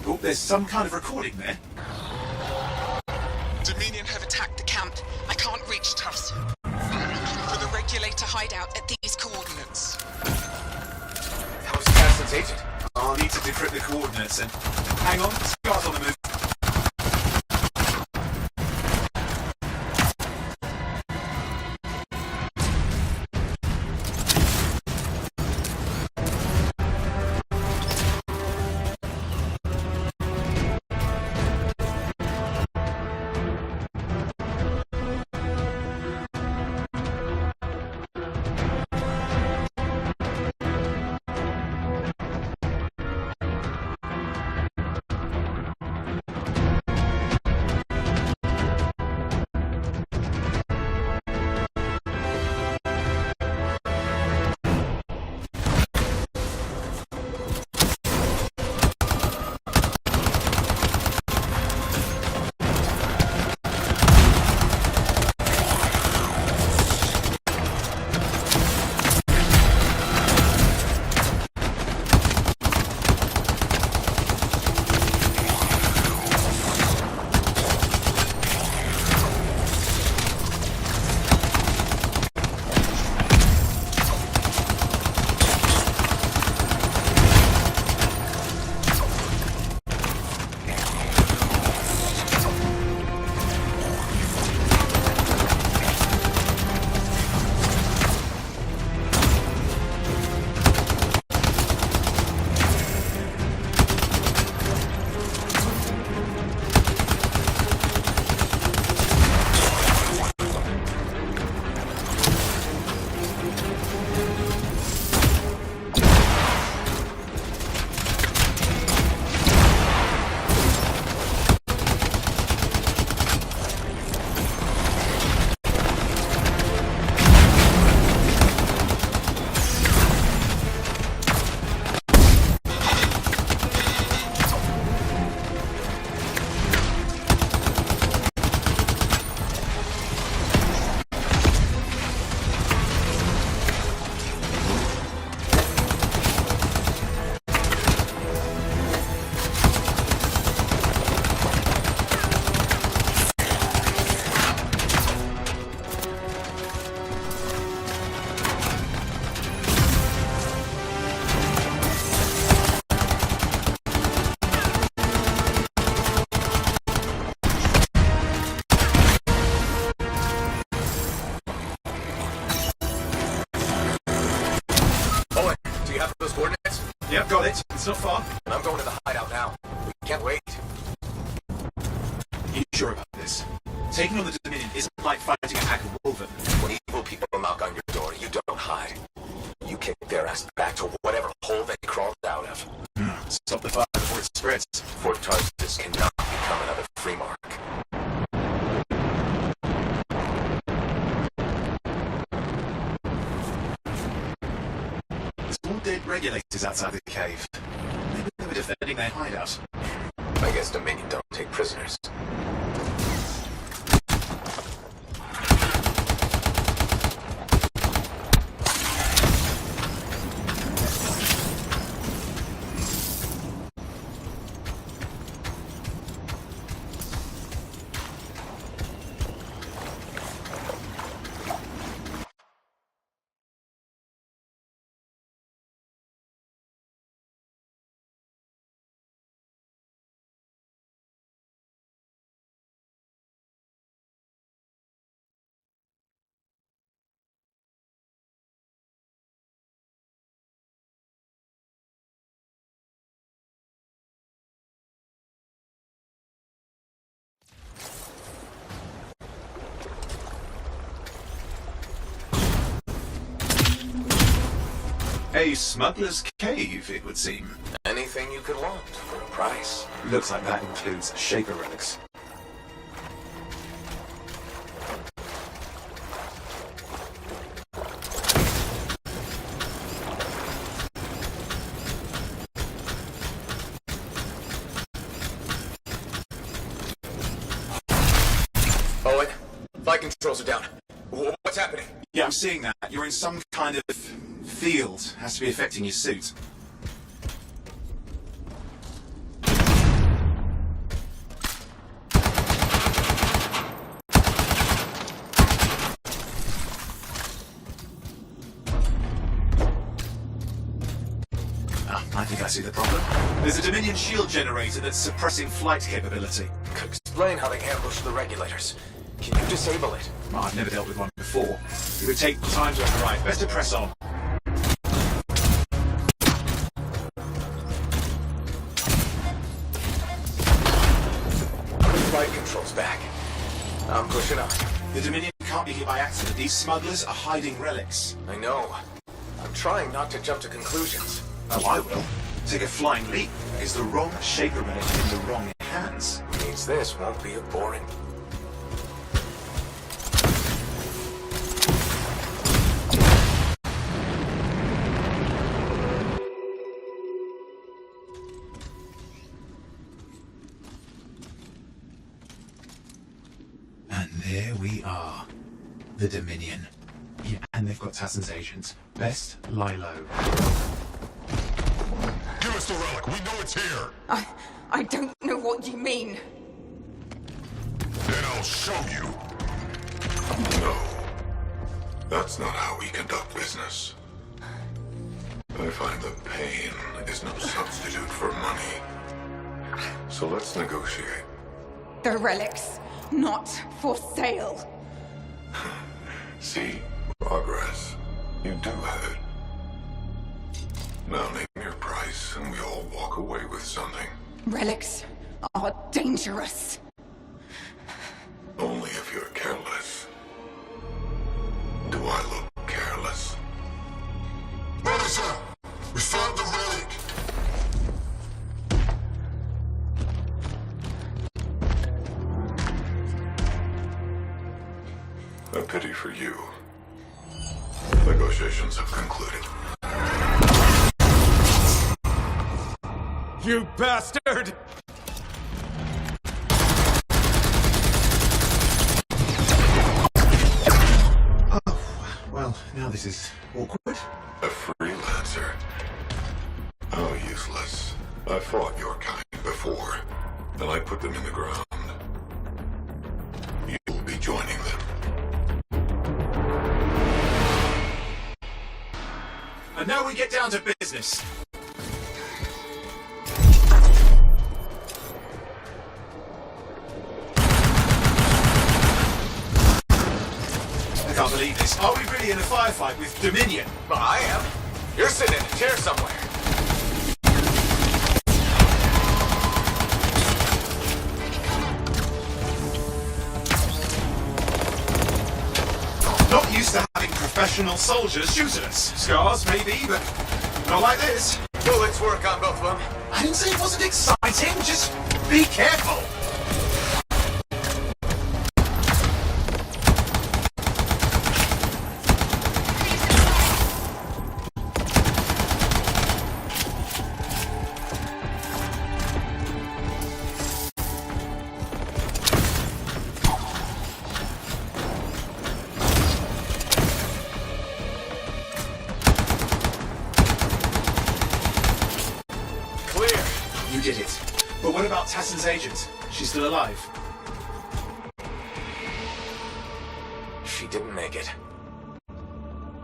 Oh, there's some kind of recording there. Dominion have attacked the camp. I can't reach Tuss. I'm looking for the regulator hideout at these coordinates. How's Tassin's agent? I'll need to decrypt the coordinates and... Hang on, Scar's on the move. for those coordinates? Yep, got it. It's not far. And I'm going to the hideout now. We can't wait. You sure about this? Taking on the Dominion isn't like fighting a pack of wolven. When evil people knock on your door, you don't hide. You kick their ass back to whatever hole they crawled out of. Stop the fire before it spreads. Fort Tarsus cannot become another free mark. There's more dead regulators outside the cave. Maybe they were defending their hideout. I guess Dominion don't take prisoners. A smuggler's cave, it would seem. Anything you could want for a price. Looks like that includes Shaper relics. Owen, flight controls are down. What's happening? Yeah, I'm seeing that. You're in some kind of field. Has to be affecting your suit. I think I see the problem. There's a Dominion shield generator that's suppressing flight capability. Could explain how they ambushed the regulators. Can you disable it? Oh, I've never dealt with one before. It would take time to override. Best to press on. Flight controls back. I'm pushing up. The Dominion can't be here by accident. These smugglers are hiding relics. I know. I'm trying not to jump to conclusions. Oh, I will. Take a flying leap. Is the wrong Shaper relic in the wrong hands? Means this won't be a boring... And there we are. The Dominion. Yeah, and they've got Tassin's agents. Best lie low. Give us the relic. We know it's here. I don't know what you mean. Then I'll show you. No. That's not how we conduct business. I find that pain is no substitute for money. So let's negotiate. The relics, not for sale. See? Progress. You do have it. Now name your price, and we all walk away with something. Relics are dangerous. Only if you're careless. Do I look careless? Officer! We found the relic! A pity for you. Negotiations have concluded. You bastard! Oh, well, now this is awkward. A freelancer? How useless. I fought your kind before, and I put them in the ground. You'll be joining them. And now we get down to business. I can't believe this. Are we really in a firefight with Dominion? I am. You're sitting in a chair somewhere. Not used to having professional soldiers shoot at us. Scars, maybe, but not like this. Bullets work on both of them. I didn't say it wasn't exciting, just be careful. You did it. But what about Tassin's agent? She's still alive. She didn't make it.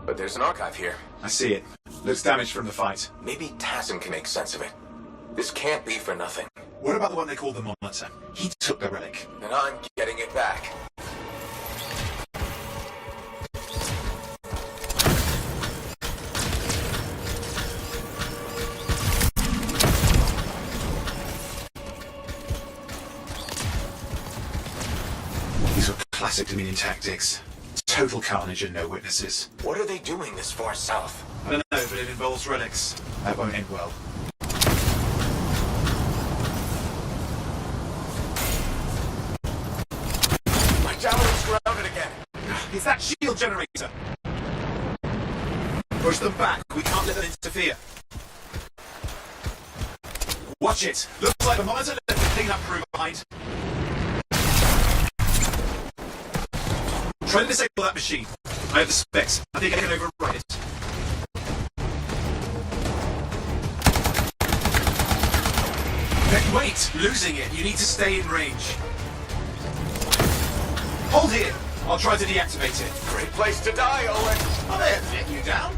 But there's an archive here. I see it. Looks damaged from the fight. Maybe Tassin can make sense of it. This can't be for nothing. What about the one they call the Monitor? He took the relic. And I'm getting it back. These were classic Dominion tactics. Total carnage and no witnesses. What are they doing this far south? I don't know, but it involves relics. That won't end well. My javelin's grounded again. It's that shield generator. Push them back. We can't let them interfere. Watch it. Looks like the Monitor left the cleanup crew behind. Try to disable that machine. I have the specs. I think I can override it. Wait! Losing it. You need to stay in range. Hold here. I'll try to deactivate it. Great place to die, Owen. I may have let you down.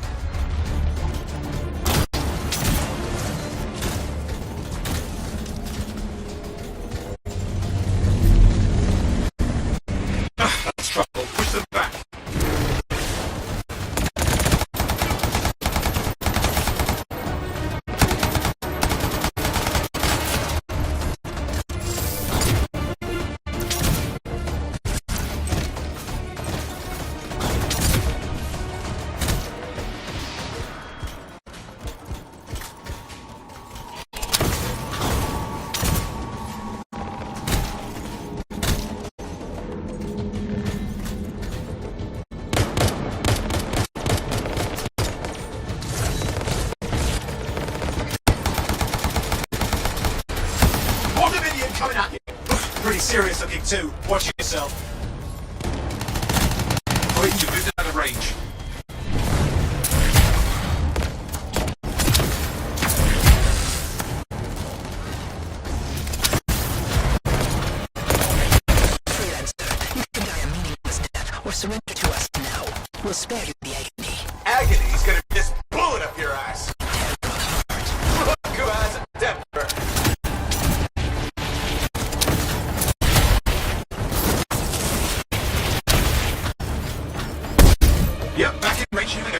That's trouble. Push them back. Coming at you. Pretty serious looking too. Watch yourself. Wait, you moved out of range. Freelancer, you can die a meaningless death or surrender to us now. We'll spare you the agony. Agony's gonna just bullet up your ass. Look who has a temper. Yep, back in range. Here we go.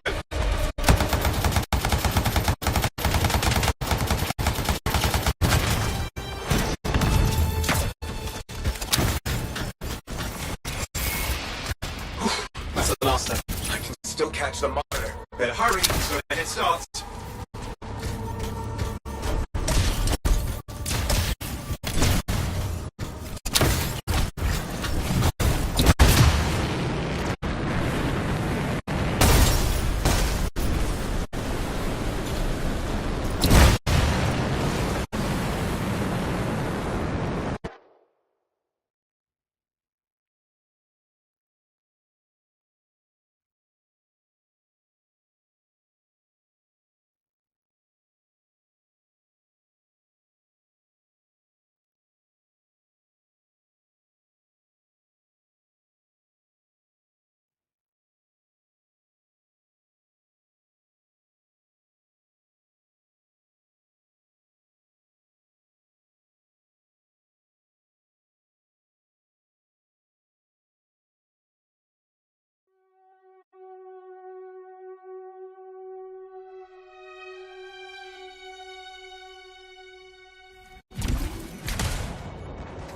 That's the last step. I can still catch the Monitor. Better hurry, so the head starts.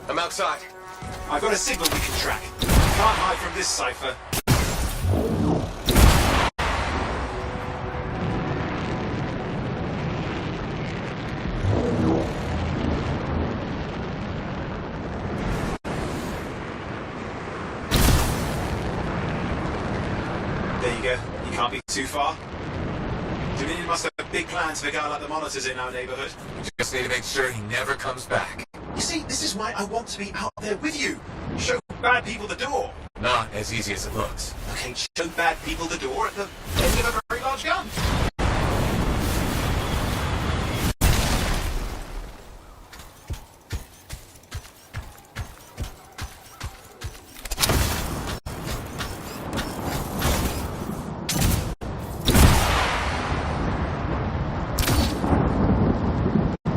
I'm outside. I've got a signal we can track. Can't hide from this cipher. There you go. You can't be too far. Dominion must have big plans for a guy like the monitors in our neighborhood. We just need to make sure he never comes back. You see, this is why I want to be out there with you. Show bad people the door. Not as easy as it looks. Okay, show bad people the door at the end of a very large gun.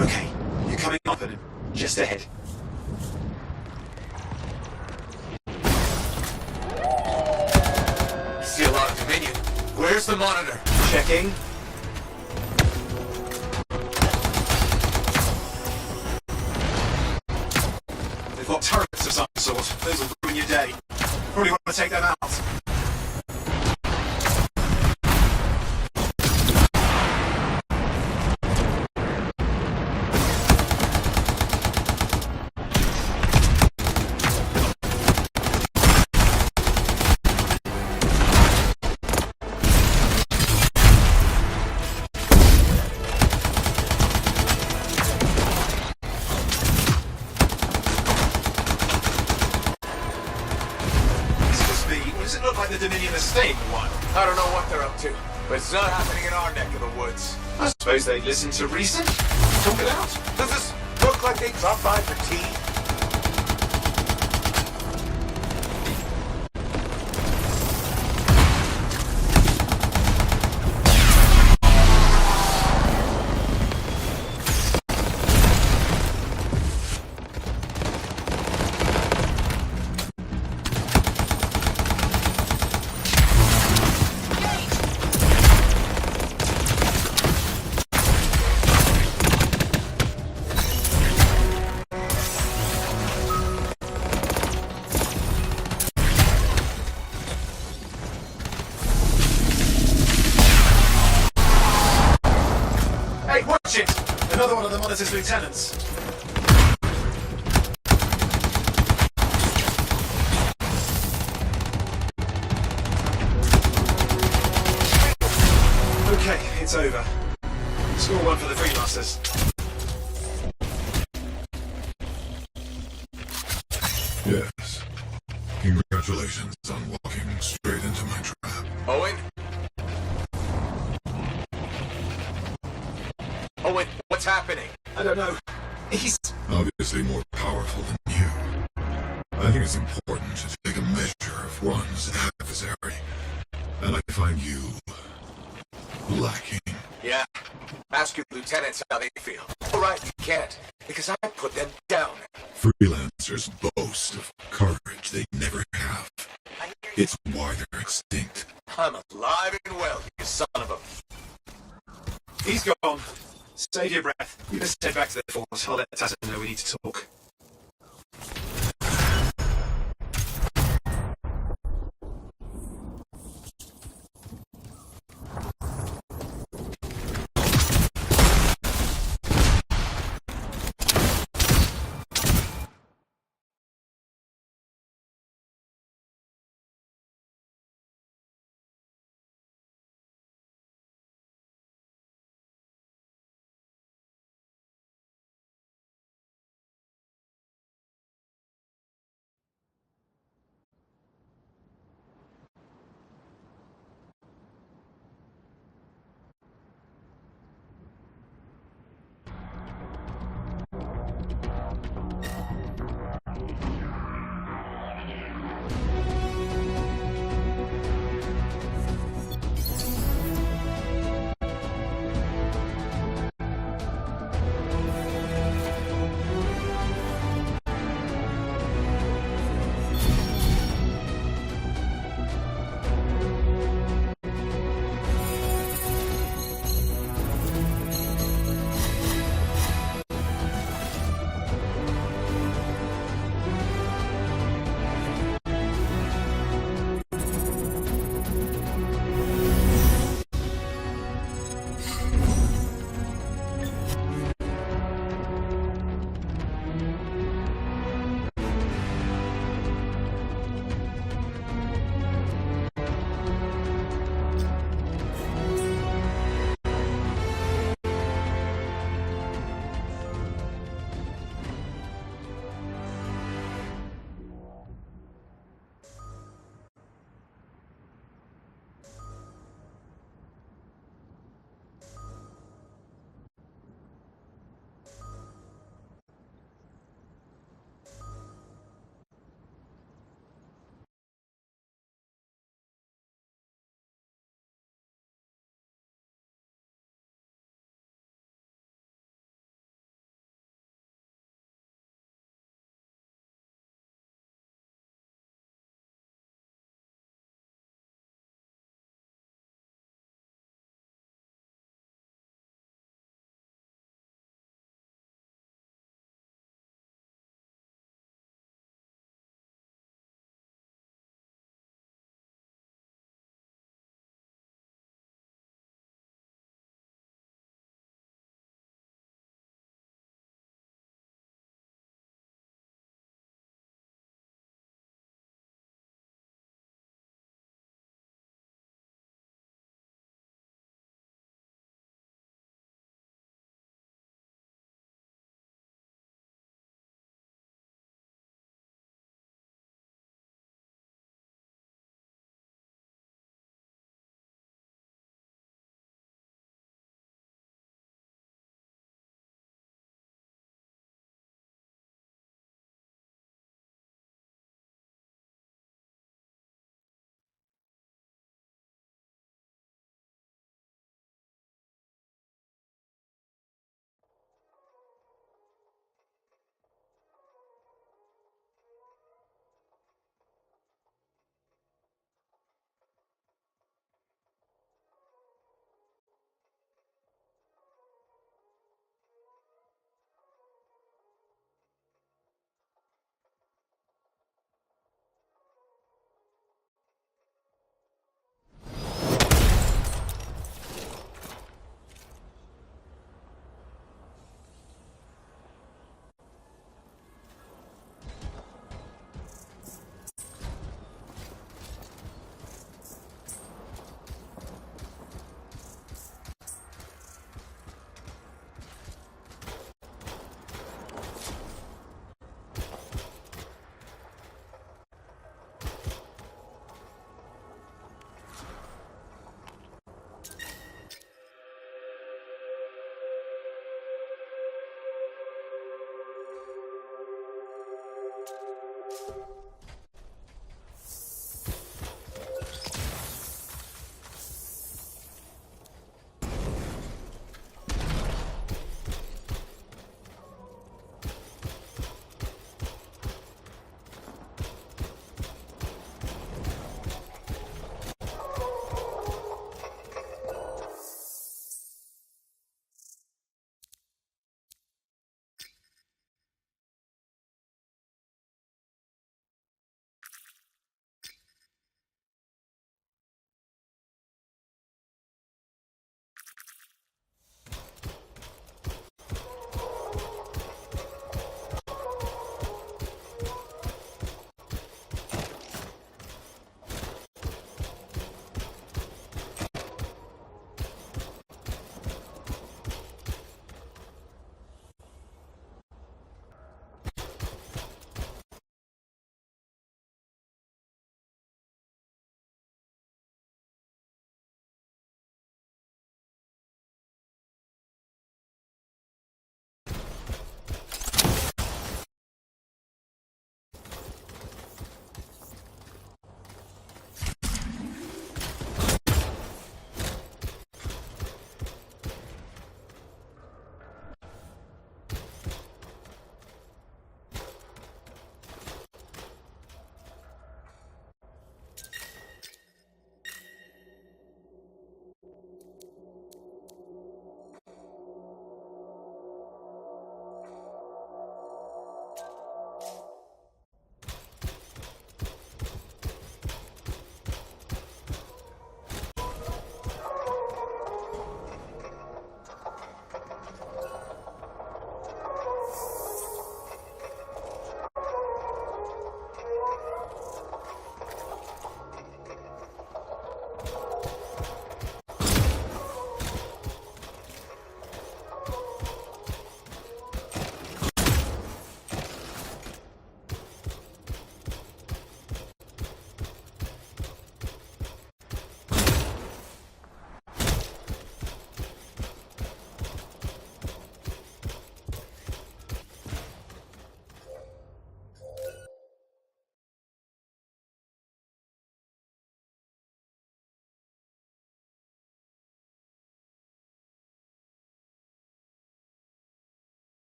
Okay, you're coming up at him. Just ahead. See a lot of Dominion. Where's the monitor? Checking. They've got turrets of some sort. Those will ruin your day. Probably want to take them out. Does it look like the Dominion are staying a while? I don't know what they're up to, but it's not happening in our neck of the woods. I suppose they'd listen to reason. Talk it out. Does this look like they dropped by for tea? Hey, watch it! Another one of the monitor's lieutenants. Okay, it's over. Score one for the freelancers. Yes. Congratulations on walking straight into my trap. Owen? Owen, what's happening? I don't know. He's Obviously more powerful than you. I think it's important to take a measure of one's adversary. And I find you lacking. Yeah. Ask your lieutenants how they feel. All right, you can't, because I put them down. Freelancers boast of courage they never have. It's why they're extinct. I'm alive and well, you son of a... He's gone. Save your breath. You just head back to the force. I'll let Tata know we need to talk.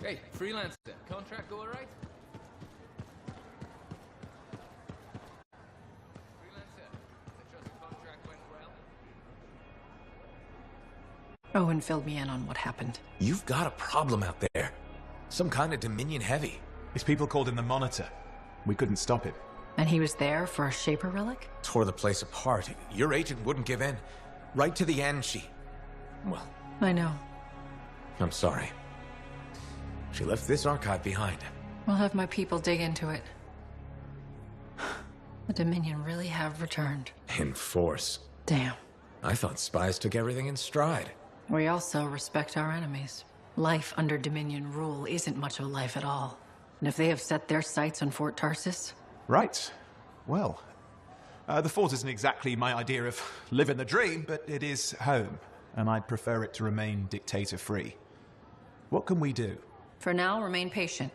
Hey, freelancer, contract go alright? Freelancer, I trust the contract went well? Owen filled me in on what happened. You've got a problem out there. Some kind of Dominion heavy. His people called him the Monitor. We couldn't stop him. And he was there for a Shaper relic? Tore the place apart. Your agent wouldn't give in. Right to the end, well, I know. I'm sorry. She left this archive behind. We'll have my people dig into it. The Dominion really have returned. In force. Damn. I thought spies took everything in stride. We also respect our enemies. Life under Dominion rule isn't much of a life at all. And if they have set their sights on Fort Tarsus... Right. Well, the fort isn't exactly my idea of living the dream, but it is home, and I'd prefer it to remain dictator-free. What can we do? For now, remain patient.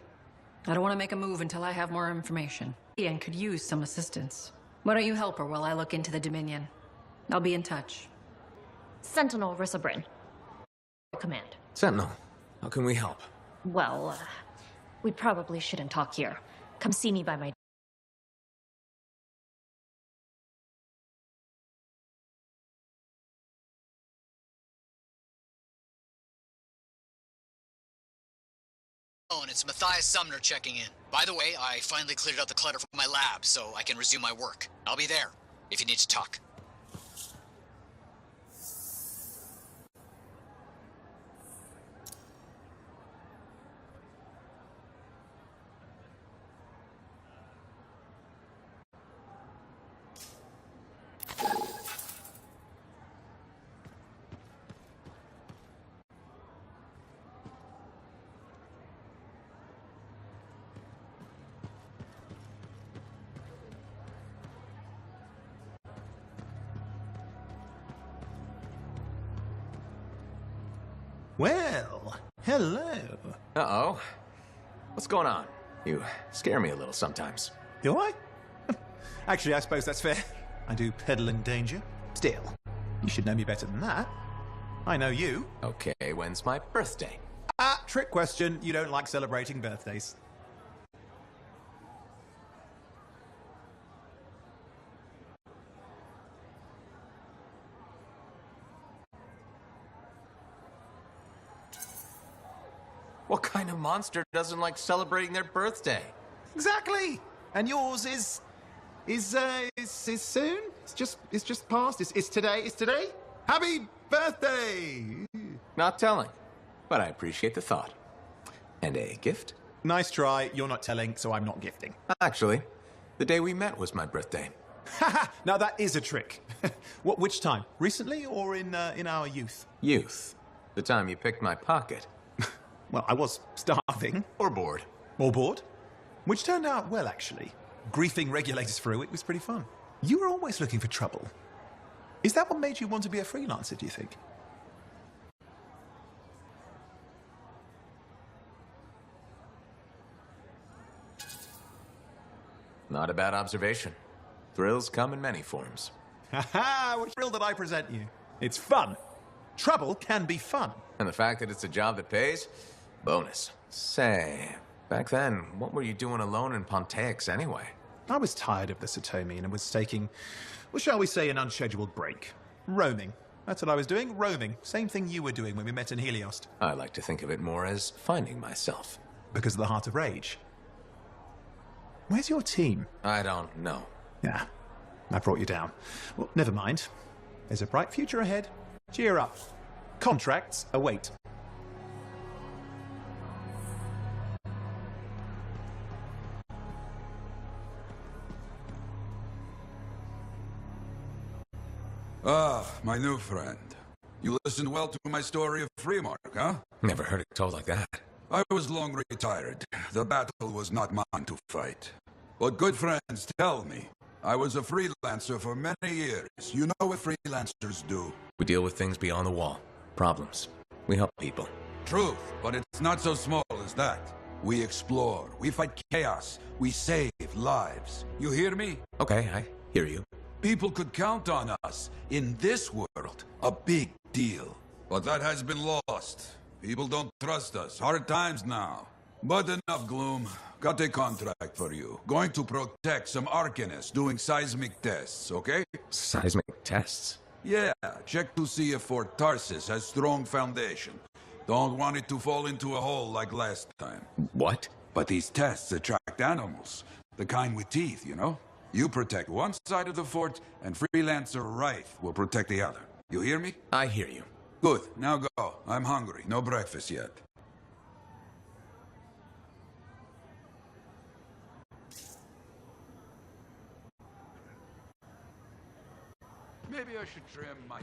I don't want to make a move until I have more information. Ian could use some assistance. Why don't you help her while I look into the Dominion? I'll be in touch. Sentinel Risabrin. Command. Sentinel, how can we help? Well, we probably shouldn't talk here. Come see me by my... And it's Matthias Sumner checking in. By the way, I finally cleared out the clutter from my lab, so I can resume my work. I'll be there, if you need to talk. Well, hello. Uh-oh. What's going on? You scare me a little sometimes. Do I? Actually, I suppose that's fair. I do peddle in danger. Still, you should know me better than that. I know you. Okay, when's my birthday? Trick question. You don't like celebrating birthdays. What kind of monster doesn't like celebrating their birthday? Exactly. And yours is soon. It's just past. It's today. It's today. Happy birthday. Not telling, but I appreciate the thought. And a gift? Nice try. You're not telling, so I'm not gifting. Actually, the day we met was my birthday. Haha. Now that is a trick. Which time? Recently or in our youth? Youth. The time you picked my pocket. Well, I was starving. Or bored. Or bored. Which turned out well, actually. Griefing regulators through it was pretty fun. You were always looking for trouble. Is that what made you want to be a freelancer, do you think? Not a bad observation. Thrills come in many forms. Haha, what thrill did I present you? It's fun. Trouble can be fun. And the fact that it's a job that pays? Bonus. Say, back then, what were you doing alone in Pontaix anyway? I was tired of the Satomi and was taking, well, shall we say, an unscheduled break. Roaming. That's what I was doing, roaming. Same thing you were doing when we met in Heliost. I like to think of it more as finding myself. Because of the Heart of Rage. Where's your team? I don't know. Yeah, I brought you down. Well, never mind. There's a bright future ahead. Cheer up. Contracts await. Ah, my new friend. You listened well to my story of Freemark, huh? Never heard it told like that. I was long retired. The battle was not mine to fight. But good friends tell me, I was a freelancer for many years. You know what freelancers do. We deal with things beyond the wall. Problems. We help people. Truth, but it's not so small as that. We explore, we fight chaos, we save lives. You hear me? Okay, I hear you. People could count on us. In this world, a big deal. But that has been lost. People don't trust us. Hard times now. But enough gloom. Got a contract for you. Going to protect some Arcanists doing seismic tests, okay? Seismic tests? Yeah, check to see if Fort Tarsis has strong foundation. Don't want it to fall into a hole like last time. What? But these tests attract animals. The kind with teeth, you know? You protect one side of the fort, and Freelancer Wraith will protect the other. You hear me? I hear you. Good. Now go. I'm hungry. No breakfast yet. Maybe I should trim my